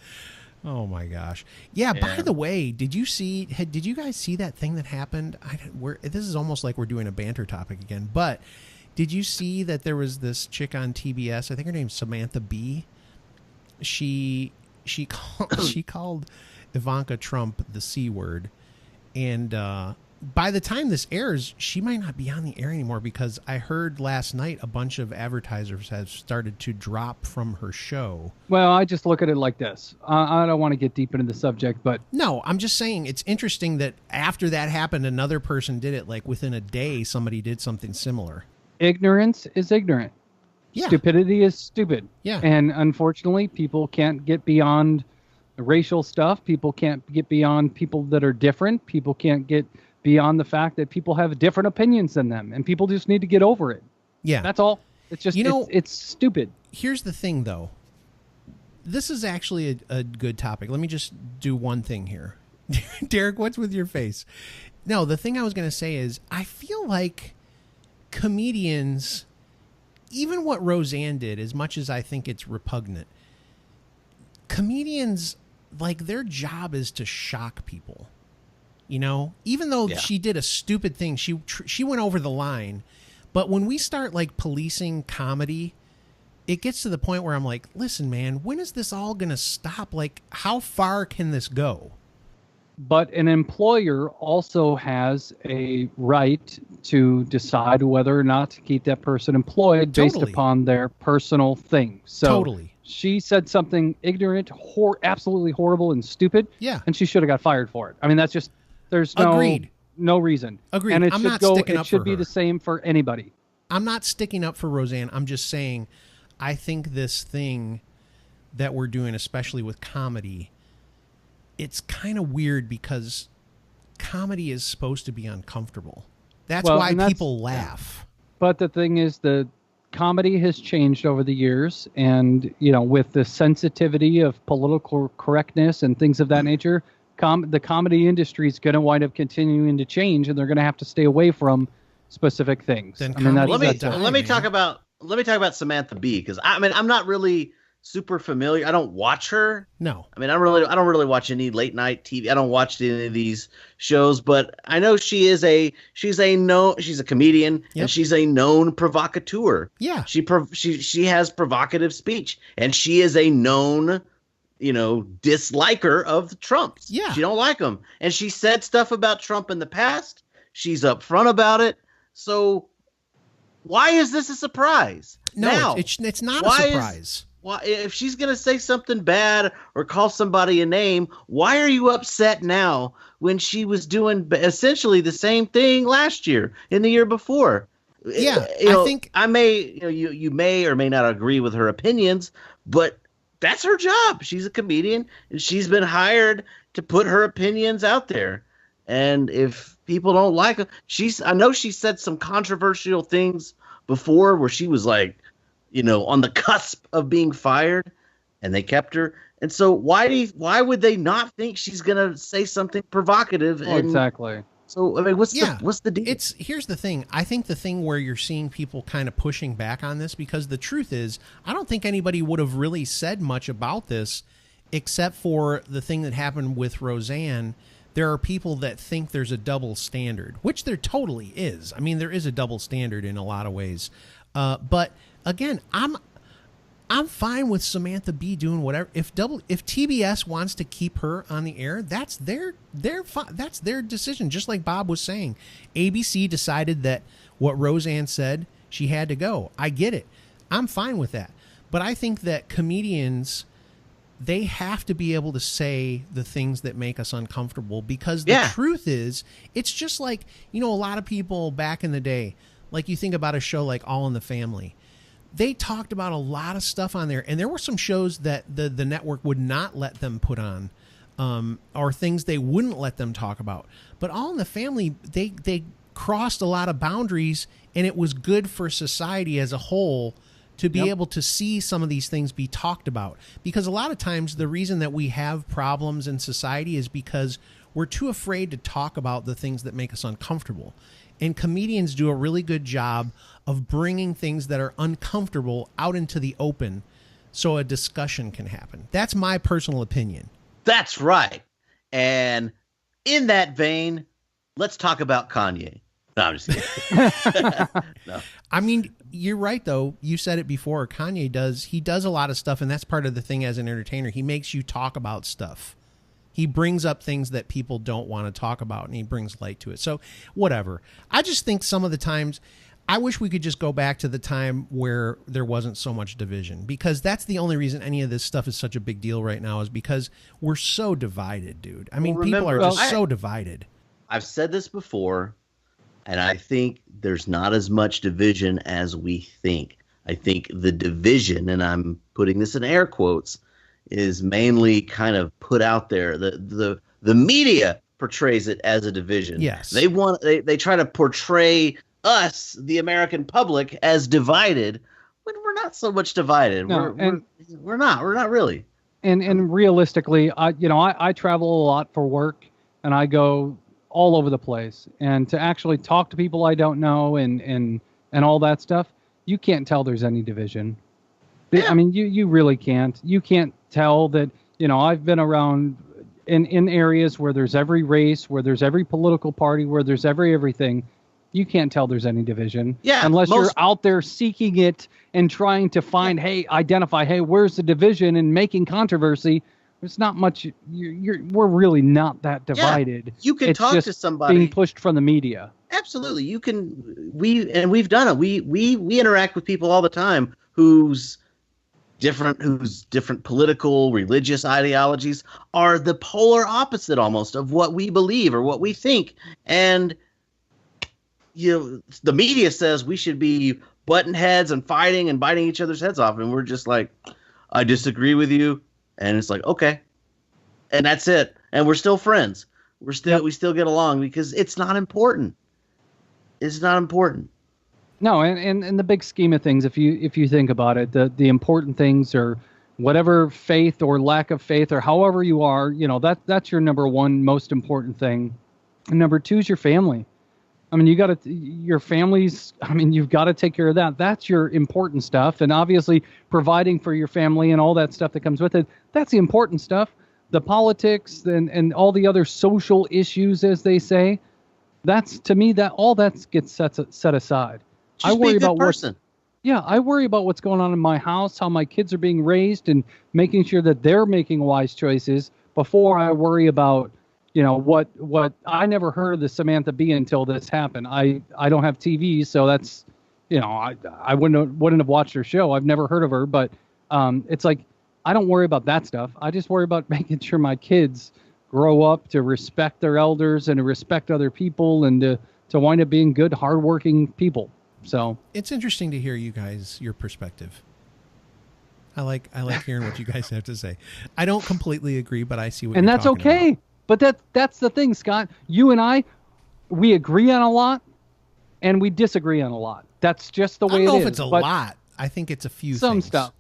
Oh my gosh! Yeah. By Yeah. the way, did you guys see that thing that happened? This is almost like we're doing a banter topic again. But did you see that there was this chick on TBS? I think her name's Samantha Bee. She called Ivanka Trump the C word, and by the time this airs, she might not be on the air anymore, because I heard last night a bunch of advertisers have started to drop from her show. Well, I just look at it like this. I don't want to get deep into the subject, but No, I'm just saying it's interesting that after that happened, another person did it. Like within a day, somebody did something similar. ignorance is ignorant. Yeah. Stupidity is stupid. Yeah. And unfortunately, people can't get beyond the racial stuff. People can't get beyond people that are different. People can't get beyond the fact that people have different opinions than them, and people just need to get over it. Yeah. That's all. It's just, it's stupid. Here's the thing, though. This is actually a good topic. Let me just do one thing here. Derek, what's with your face? No, the thing I was going to say is I feel like comedians, even what Roseanne did, as much as I think it's repugnant, comedians, like, their job is to shock people. You know, even though she did a stupid thing, she went over the line. But when we start like policing comedy, it gets to the point where I'm like, listen, man, when is this all going to stop? Like, how far can this go? But an employer also has a right to decide whether or not to keep that person employed based Totally. upon their personal thing. So Totally. she said something ignorant, absolutely horrible and stupid. Yeah. And she should have got fired for it. I mean, that's just, there's Agreed. no reason. Agreed. And it I'm should not go, sticking it up should for be her. the same for anybody. I'm not sticking up for Roseanne. I'm just saying I think this thing that we're doing, especially with comedy, it's kind of weird because comedy is supposed to be uncomfortable. That's Well, why and that's- people laugh. But the thing is, the comedy has changed over the years, and with the sensitivity of political correctness and things of that nature, the comedy industry is going to wind up continuing to change, and they're going to have to stay away from specific things. Then I mean, comedy- that's, Let me man. talk about Samantha Bee, because I'm not really super familiar. I don't watch her. No. I mean, I don't really watch any late night TV. I don't watch any of these shows, but I know she's a comedian, Yep. and she's a known provocateur. Yeah. She has provocative speech, and she is a known, disliker of Trump. Yeah. She don't like him, and she said stuff about Trump in the past. She's upfront about it. So why is this a surprise? No, now, it's not why a is- surprise. Why, if she's going to say something bad or call somebody a name, why are you upset now when she was doing essentially the same thing last year and the year before? Yeah, I think I may, you may or may not agree with her opinions, but that's her job. She's a comedian, and she's been hired to put her opinions out there. And if people don't like her, I know she said some controversial things before where she was like, on the cusp of being fired. and they kept her. And so why would they not think she's going to say something provocative? Oh, exactly. So I mean, what's the deal? Here's the thing. I think the thing where you're seeing people kind of pushing back on this, because the truth is, I don't think anybody would have really said much about this, except for the thing that happened with Roseanne. There are people that think there's a double standard, which there totally is. I mean, there is a double standard in a lot of ways. But again, I'm fine with Samantha Bee doing whatever. If TBS wants to keep her on the air, that's their decision. Just like Bob was saying, ABC decided that what Roseanne said, she had to go. I get it. I'm fine with that. But I think that comedians, they have to be able to say the things that make us uncomfortable, because the truth is, it's just like, a lot of people back in the day, like you think about a show like All in the Family. They talked about a lot of stuff on there, and there were some shows that the network would not let them put on, or things they wouldn't let them talk about. But All in the Family, they crossed a lot of boundaries, and it was good for society as a whole to be able to see some of these things be talked about. Because a lot of times the reason that we have problems in society is because we're too afraid to talk about the things that make us uncomfortable. And comedians do a really good job of bringing things that are uncomfortable out into the open so a discussion can happen. That's my personal opinion. That's right. And in that vein, let's talk about Kanye. No, I'm just kidding. No. I mean, you're right, though. You said it before. Kanye does a lot of stuff, and that's part of the thing as an entertainer. He makes you talk about stuff. He brings up things that people don't want to talk about, and he brings light to it. So whatever. I just think some of the times, I wish we could just go back to the time where there wasn't so much division, because that's the only reason any of this stuff is such a big deal right now, is because we're so divided, dude. I mean, people are just so divided. I've said this before, and I think there's not as much division as we think. I think the division, and I'm putting this in air quotes, is mainly kind of put out there. The media portrays it as a division. Yes. They try to portray us, the American public, as divided when we're not so much divided. No, we're not really. And realistically, I travel a lot for work, and I go all over the place. And to actually talk to people I don't know and all that stuff, you can't tell there's any division. I mean, you really can't. You can't tell that, I've been around in areas where there's every race, where there's every political party, where there's everything. You can't tell there's any division. Yeah, unless you're out there seeking it and trying to find, identify, where's the division, and making controversy. There's not much. We're really not that divided. Yeah, you can talk to somebody. Being pushed from the media. Absolutely, you can. We've done it. We interact with people all the time whose different political, religious ideologies are the polar opposite almost of what we believe or what we think. And the media says we should be butting heads and fighting and biting each other's heads off, and we're just like, I disagree with you, and it's like, okay, and that's it, and we're still friends. We still get along because it's not important. It's not important. No, and in the big scheme of things, if you think about it, the important things are whatever faith or lack of faith or however you are, that's your number one most important thing. And number two is your family. I mean, your family's, you've got to take care of that. That's your important stuff. And obviously providing for your family and all that stuff that comes with it, that's the important stuff. The politics and all the other social issues, as they say, that's, to me, that all that gets set aside. I worry about person. I worry about what's going on in my house, how my kids are being raised, and making sure that they're making wise choices before I worry about, what I never heard of the Samantha Bee until this happened. I don't have TV, so that's, I wouldn't have watched her show. I've never heard of her, but it's like, I don't worry about that stuff. I just worry about making sure my kids grow up to respect their elders and to respect other people and to wind up being good, hardworking people. So it's interesting to hear your perspective. I like hearing what you guys have to say. I don't completely agree, but I see what you're talking about. And that's okay. But that's the thing, Scott. You and I, we agree on a lot and we disagree on a lot. That's just the way it is. I don't know if it's a lot. I think it's a few some things. Stuff.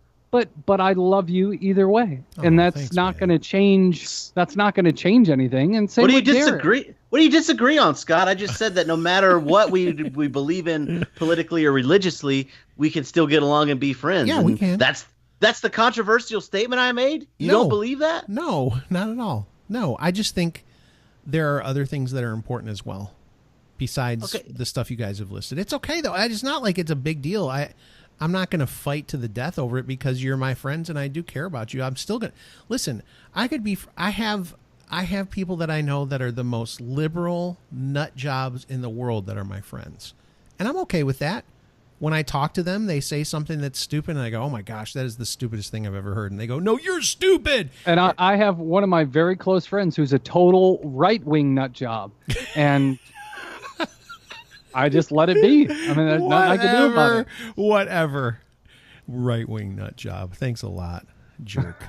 but I love you either way, and that's not going to change. That's not going to change anything. And same What do you with Garrett. disagree? What do you disagree on, Scott? I just said that no matter what we believe in politically or religiously, we can still get along and be friends. Yeah, and we can. That's the controversial statement I made? You don't believe that? No, not at all. No, I just think there are other things that are important as well, besides the stuff you guys have listed. It's okay, though. It's not like it's a big deal. I'm not going to fight to the death over it because you're my friends and I do care about you. I'm still going to... Listen, I have people that I know that are the most liberal nut jobs in the world that are my friends. And I'm okay with that. When I talk to them, they say something that's stupid, and I go, oh, my gosh, that is the stupidest thing I've ever heard. And they go, no, you're stupid. And I have one of my very close friends who's a total right-wing nut job. And I just let it be. I mean, there's nothing I can do about it. Whatever. Right-wing nut job. Thanks a lot, jerk.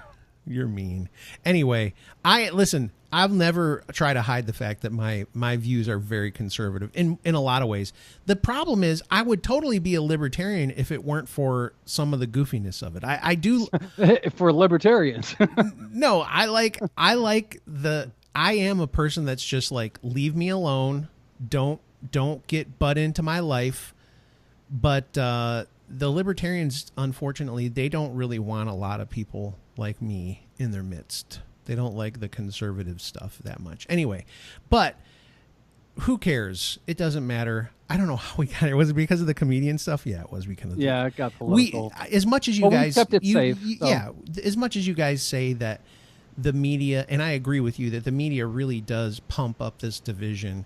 You're mean. Anyway, I'll never try to hide the fact that my views are very conservative in a lot of ways. The problem is I would totally be a libertarian if it weren't for some of the goofiness of it. I do for libertarians. No, I am a person that's just like, leave me alone. Don't get butt into my life. But the libertarians, unfortunately, they don't really want a lot of people like me in their midst. They don't like the conservative stuff that much. Anyway, but who cares? It doesn't matter. I don't know how we got it. Was it because of the comedian stuff? Yeah, it was because of Yeah, it got political. As much as you guys... we kept it safe. So. Yeah, as much as you guys say that the media, and I agree with you, that the media really does pump up this division,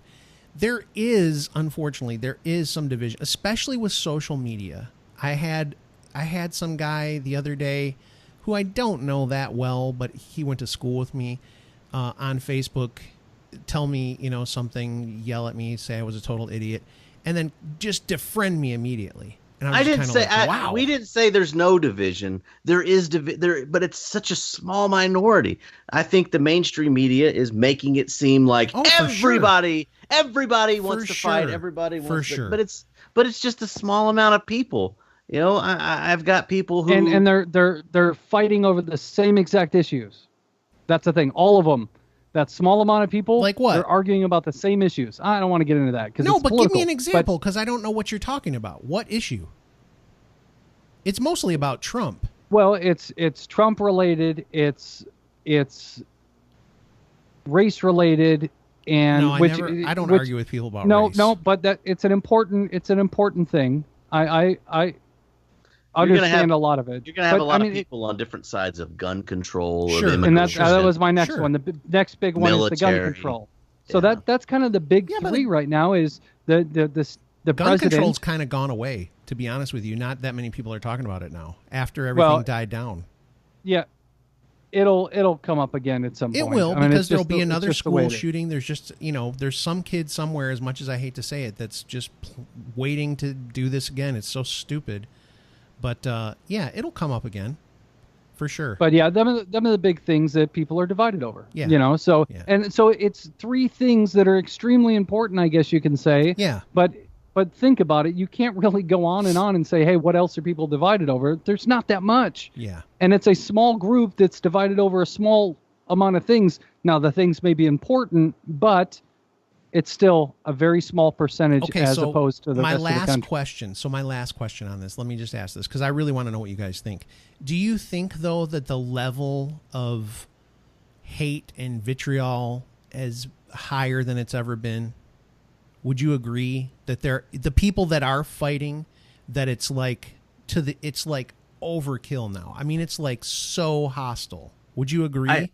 there is, unfortunately, some division, especially with social media. I had some guy the other day who I don't know that well, but he went to school with me on Facebook, tell me, something, yell at me, say I was a total idiot, and then just defriend me immediately. And I didn't say, wow. We didn't say there's no division. There is but it's such a small minority. I think the mainstream media is making it seem like everybody wants to fight. Everybody wants to, but it's just a small amount of people. I've got people who and they're fighting over the same exact issues. That's the thing. All of them. That small amount of people, like what? They're arguing about the same issues. I don't want to get into that because it's political. Give me an example because I don't know what you're talking about. What issue? It's mostly about Trump. Well, it's Trump related. It's race related. And no, I don't argue with people about race. No, but it's an important thing. I understand a lot of it. You're going to have a lot of people on different sides of gun control. Sure, and that was my next one. The next big one is the gun control. So that's kind of the big three right now is the gun president. Control's kind of gone away, to be honest with you. Not that many people are talking about it now after everything died down. Yeah. It'll come up again at some point. It will, because there'll be another school shooting. There's just, there's some kid somewhere, as much as I hate to say it, that's just waiting to do this again. It's so stupid. But, it'll come up again, for sure. But, them are the big things that people are divided over. Yeah. And so it's three things that are extremely important, I guess you can say. Yeah. But think about it. You can't really go on and say, hey, what else are people divided over? There's not that much. Yeah. And it's a small group that's divided over a small amount of things. Now, the things may be important, but it's still a very small percentage opposed to the rest of the country. Question. So my last question on this, let me just ask this, because I really want to know what you guys think. Do you think, though, that the level of hate and vitriol is higher than it's ever been? Would you agree that the people that are fighting, that it's like overkill now? I mean, it's like so hostile. Would you agree?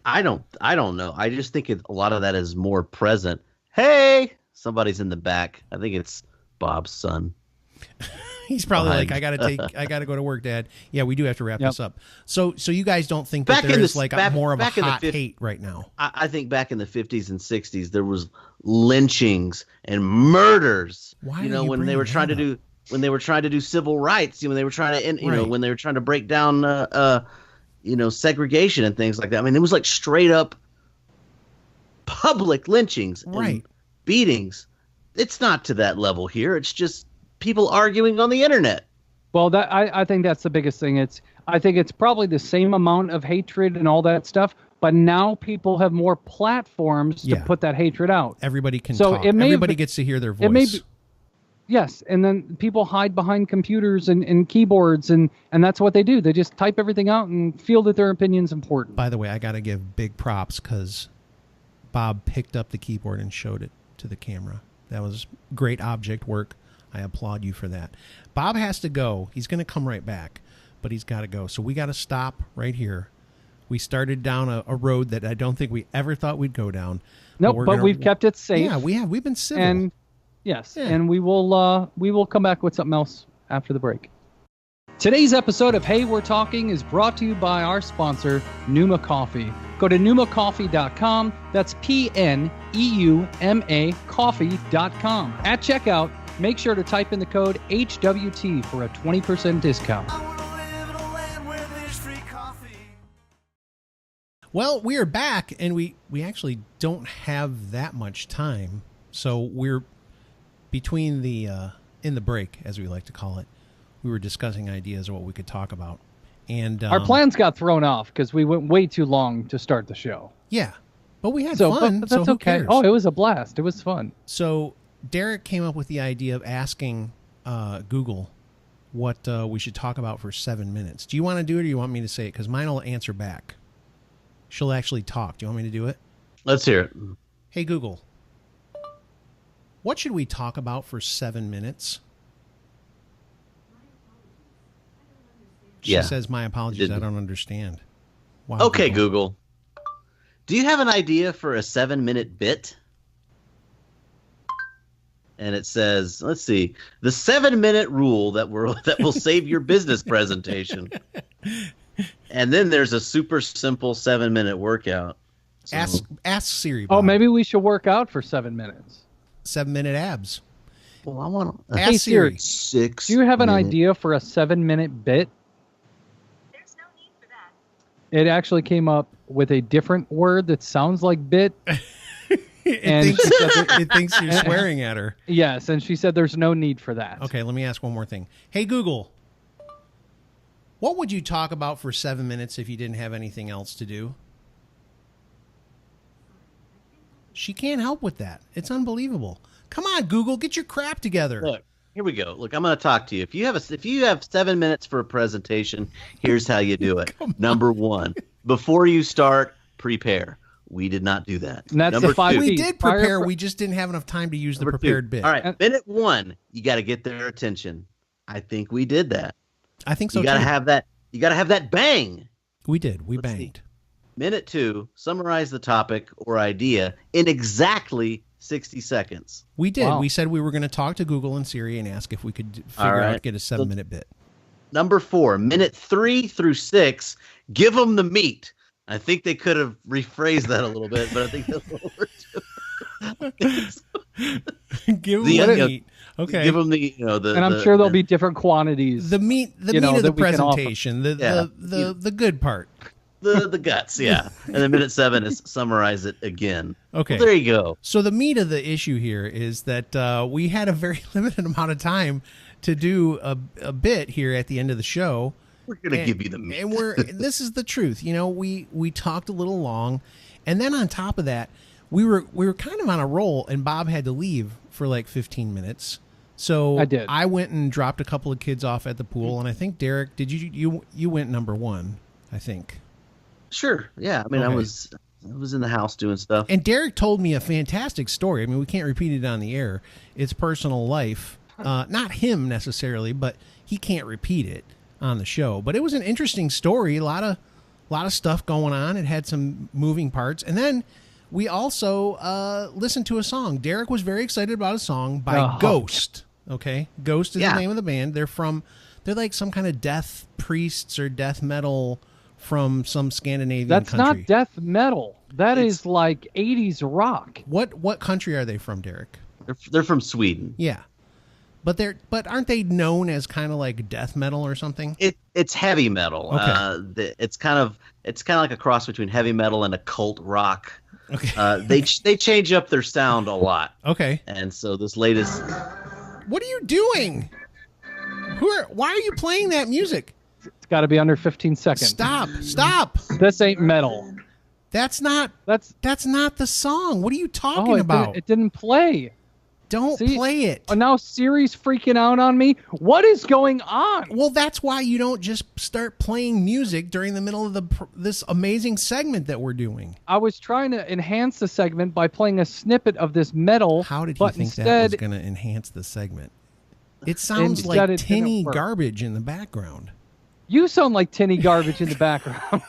I don't know. I just think a lot of that is more present. Hey, somebody's in the back. I think it's Bob's son. He's probably like, I gotta go to work, Dad. Yeah, we do have to wrap this up. So you guys don't think that there is more of a hot hate right now? I think back in the 50s and 60s there was lynchings and murders. Why? When they were trying to do civil rights, when they were trying to when they were trying to break down segregation and things like that. I mean, it was like straight up public lynchings and beatings. It's not to that level here. It's just people arguing on the internet. Well, I think that's the biggest thing. I think it's probably the same amount of hatred and all that stuff, but now people have more platforms to put that hatred out. Everybody can talk. Everybody gets to hear their voice. It may be, yes, and then people hide behind computers and keyboards, and that's what they do. They just type everything out and feel that their opinion's important. By the way, I got to give big props because Bob picked up the keyboard and showed it to the camera. That was great object work. I applaud you for that. Bob has to go. He's going to come right back, but he's got to go. So we got to stop right here. We started down a road that I don't think we ever thought we'd go down. Nope, but we've kept it safe. Yeah, we have. We've been civil. And yes, and we will come back with something else after the break. Today's episode of Hey, We're Talking is brought to you by our sponsor, Numa Coffee. Go to numacoffee.com. That's PNEUMA coffee.com. At checkout, make sure to type in the code HWT for a 20% discount. Well, we are back, and we actually don't have that much time. So we're between in the break, as we like to call it, we were discussing ideas of what we could talk about. And our plans got thrown off because we went way too long to start the show. Yeah, but we had fun. But that's okay. Cares? Oh, it was a blast. It was fun. So Derek came up with the idea of asking Google what we should talk about for 7 minutes. Do you want to do it, or do you want me to say it? Because mine will answer back. She'll actually talk. Do you want me to do it? Let's hear it. Hey, Google, what should we talk about for 7 minutes? She says, my apologies, I don't understand. Wow, okay, Google. Do you have an idea for a 7-minute bit? And it says, let's see, the 7-minute rule that will save your business presentation. And then there's a super simple 7-minute workout. So, ask Siri. Bob. Oh, maybe we should work out for 7 minutes. 7-minute abs. Well, I want to ask Siri. 6. Do you have an idea for a 7-minute bit? There's no need for that. It actually came up with a different word that sounds like bit. It thinks you're swearing at her. Yes, and she said there's no need for that. Okay, let me ask one more thing. Hey, Google, what would you talk about for 7 minutes if you didn't have anything else to do? She can't help with that. It's unbelievable. Come on, Google, get your crap together. Look, here we go. Look, I'm going to talk to you. If you have 7 minutes for a presentation, here's how you do it. Number 1, before you start, prepare. We did not do that. And that's Number the 5 2, we did prepare. We just didn't have enough time to use the prepared bit. All right, minute 1, you got to get their attention. I think we did that. I think so. You got to too. have that. You got to have that bang. We did. We Let's banged. See. Minute 2, summarize the topic or idea in exactly 60 seconds. We did. Wow. We said we were going to talk to Google and Siri and ask if we could figure out get a 7-minute bit. Number 4, minute 3 through 6, give them the meat. I think they could have rephrased that a little bit, but I think that's what we're doing. Give them the meat. Okay. Give them the, the. And I'm sure there'll be different quantities. The meat of the presentation, the good part. The guts, yeah. And then minute 7 is summarize it again. Okay. Well, there you go. So the meat of the issue here is that we had a very limited amount of time to do a bit here at the end of the show. We're gonna give you the meat. And this is the truth. We talked a little long, and then on top of that, we were kind of on a roll, and Bob had to leave for like 15 minutes. So I did. I went and dropped a couple of kids off at the pool, and I think Derek, did you went number 1, I think. Sure. Yeah. I mean, Okay. I was in the house doing stuff. And Derek told me a fantastic story. I mean, we can't repeat it on the air. It's personal life. Not him necessarily, but he can't repeat it on the show. But it was an interesting story. A lot of stuff going on. It had some moving parts. And then we also listened to a song. Derek was very excited about a song by Ghost. Okay? Ghost is the name of the band. They're like some kind of death priests or death metal from some Scandinavian country. That's not death metal. That is like 80s rock. What country are they from, Derek? They're from Sweden. Yeah. But aren't they known as kind of like death metal or something? It's heavy metal. Okay. It's kind of like a cross between heavy metal and occult rock. Okay. They change up their sound a lot. Okay. And so this latest. What are you doing? Why are you playing that music? It's got to be under 15 seconds. Stop. This ain't metal. That's not the song. What are you talking Oh, about? it didn't play. Don't See? play it. Oh, now Siri's freaking out on me. What is going on? Well, that's why you don't just start playing music during the middle of this amazing segment that we're doing. I was trying to enhance the segment by playing a snippet of this metal. How did you but think instead, that was going to enhance the segment? It sounds Instead like it didn't tinny work. garbage in the background. You sound like tinny garbage in the background.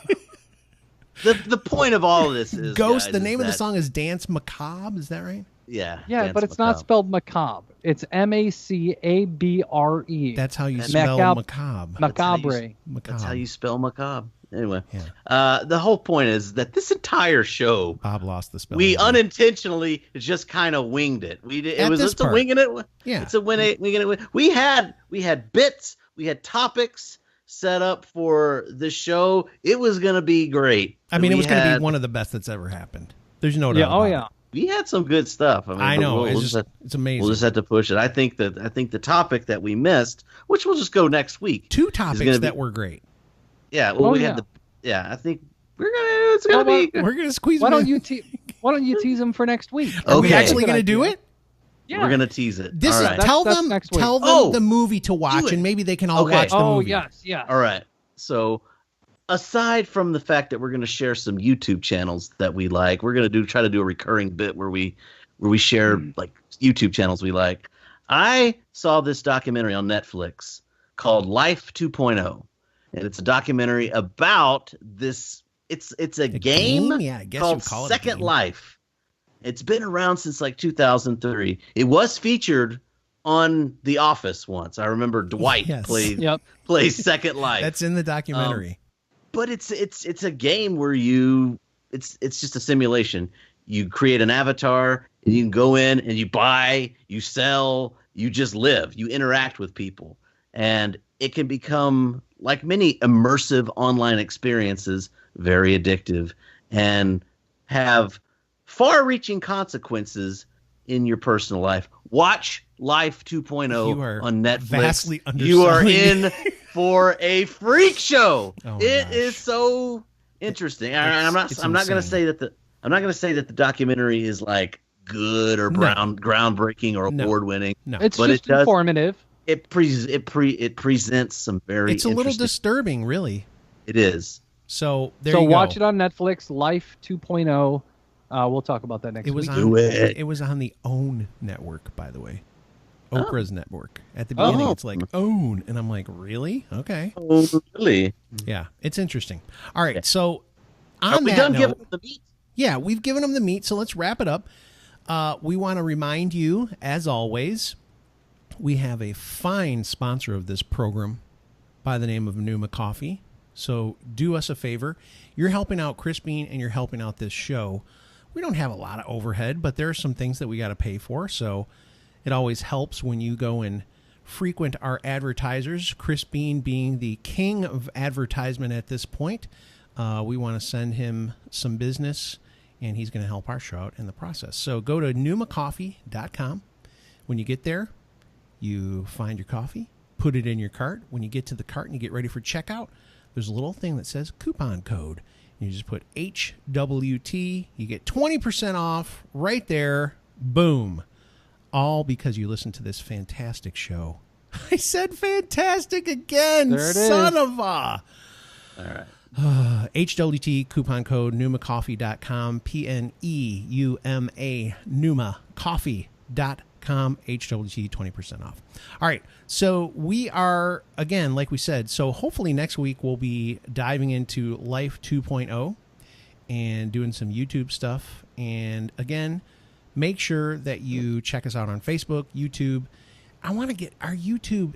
The point of all of this is Ghost, guys, the is name of the that- song is Dance Macabre, is that right? Yeah. Yeah, Dance but it's not Macabre. spelled macabre. It's Macabre. That's how you That's spell Macab- macabre. Macabre. That's how you spell macabre. Anyway, Yeah. the whole point is that this entire show, Bob lost the spelling. we bee. unintentionally just kind of winged it. At this It's a part. winging it. Yeah. It's a winging it. We had bits, we had topics set up for the show. It was gonna be great. I mean, it We was going to had- be one of the best that's ever happened. There's no doubt. Yeah. Oh about yeah. it. We had some good stuff. I mean, I but know. we'll It's just just it's amazing. we'll just have to push it. I think the topic that we missed, which we'll just go next week. Two gonna topics be- that were great. Yeah. Well, Oh, we yeah. had I think it's gonna Well, be. We're going to squeeze Why them don't in. Why don't you tease them for next week? Are we Okay. actually Good going to do idea. it? Yeah. We're gonna tease it. This All is right. tell That's them next week. tell them Oh, the movie to watch, it. and maybe they can all Okay. watch the Oh movie. yes, yes. All right. So, aside from the fact that we're going to share some YouTube channels that we like, we're going to try to do a recurring bit where we share like YouTube channels we like. I saw this documentary on Netflix called Life 2.0, and it's a documentary about this. It's a game, Yeah, I guess called you'd call it a Second game. Life. It's been around since like 2003. It was featured on The Office once. I remember Dwight Yes. Yep. plays Second Life. That's in the documentary. But it's a game where it's just a simulation. You create an avatar and you can go in and you buy, you sell, you just live, you interact with people. And it can become, like many immersive online experiences, very addictive and have far-reaching consequences in your personal life. Watch Life 2.0 You are on Netflix. vastly You are underselling in for a freak show. Oh, It gosh. is so interesting. And It's I'm not going to insane. say that the documentary is like good or No. groundbreaking or No. award winning. No, It's But just it does- informative. It presents some very it's a little interesting- disturbing, really. It is. So there So you watch go. it on Netflix. Life 2.0. We'll talk about that next It was week. on. Do it. It was on the OWN network, by the way. Oh. Oprah's network. At the beginning, Oh. it's like OWN, and I'm like, really? Okay, Oh, really? yeah, it's interesting. All right, so Are on we that done note, giving them the meat? yeah, we've given them the meat, so let's wrap it up. We want to remind you, as always, we have a fine sponsor of this program by the name of Numa Coffee. So do us a favor. You're helping out Chris Bean and you're helping out this show. We don't have a lot of overhead, but there are some things that we got to pay for. So it always helps when you go and frequent our advertisers. Chris Bean being the king of advertisement at this point. We want to send him some business, and he's going to help our show out in the process. So go to numacoffee.com. When you get there, you find your coffee, put it in your cart. When you get to the cart and you get ready for checkout, there's a little thing that says coupon code. You just put HWT. You get 20% off right there. Boom. All because you listen to this fantastic show. I said fantastic again. There it Son is. of a... All right. HWT coupon code numacoffee.com, PNEUMA, numacoffee.com, HWT 20% off. All right. So we are, again, like we said, so hopefully next week we'll be diving into Life 2.0 and doing some YouTube stuff. And again, make sure that you check us out on Facebook, YouTube. I want to get our YouTube.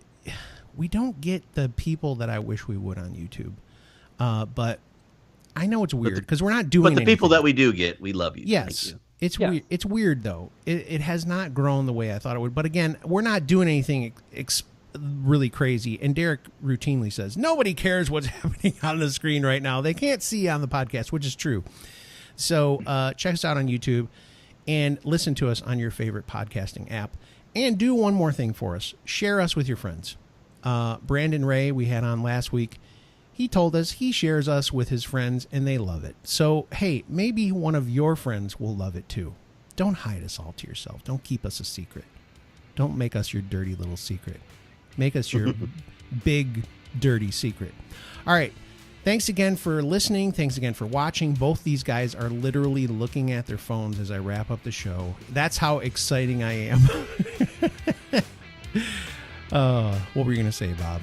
We don't get the people that I wish we would on YouTube. But I know it's weird because we're not doing. But the people anything. that we do get, we love you. Yes, Thank you. it's Yeah. weird. It's weird though. It has not grown the way I thought it would. But again, we're not doing anything really crazy. And Derek routinely says nobody cares what's happening on the screen right now. They can't see on the podcast, which is true. So check us out on YouTube and listen to us on your favorite podcasting app. And do one more thing for us: share us with your friends. Brandon Ray, we had on last week. He told us he shares us with his friends and they love it. So, hey, maybe one of your friends will love it too. Don't hide us all to yourself. Don't keep us a secret. Don't make us your dirty little secret. Make us your big, dirty secret. All right. Thanks again for listening. Thanks again for watching. Both these guys are literally looking at their phones as I wrap up the show. That's how exciting I am. What were you going to say, Bob?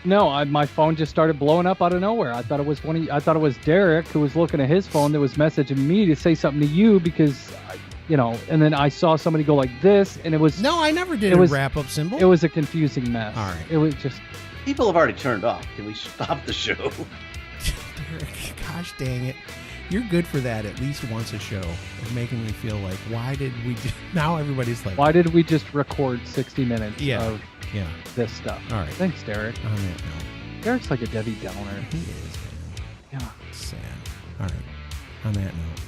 No, my phone just started blowing up out of nowhere. I thought it was I thought it was Derek who was looking at his phone that was messaging me to say something to you because, and then I saw somebody go like this, and it was no, I never did a wrap-up symbol. It was a confusing mess. All right, it was just people have already turned off. Can we stop the show? Derek, gosh dang it! You're good for that at least once a show of making me feel like, why did we? Now everybody's like, why did we just record 60 minutes? of this stuff? All right, thanks, Derek. On that note, Derek's like a Debbie Downer. He is, man. Yeah, sad. All right, on that note.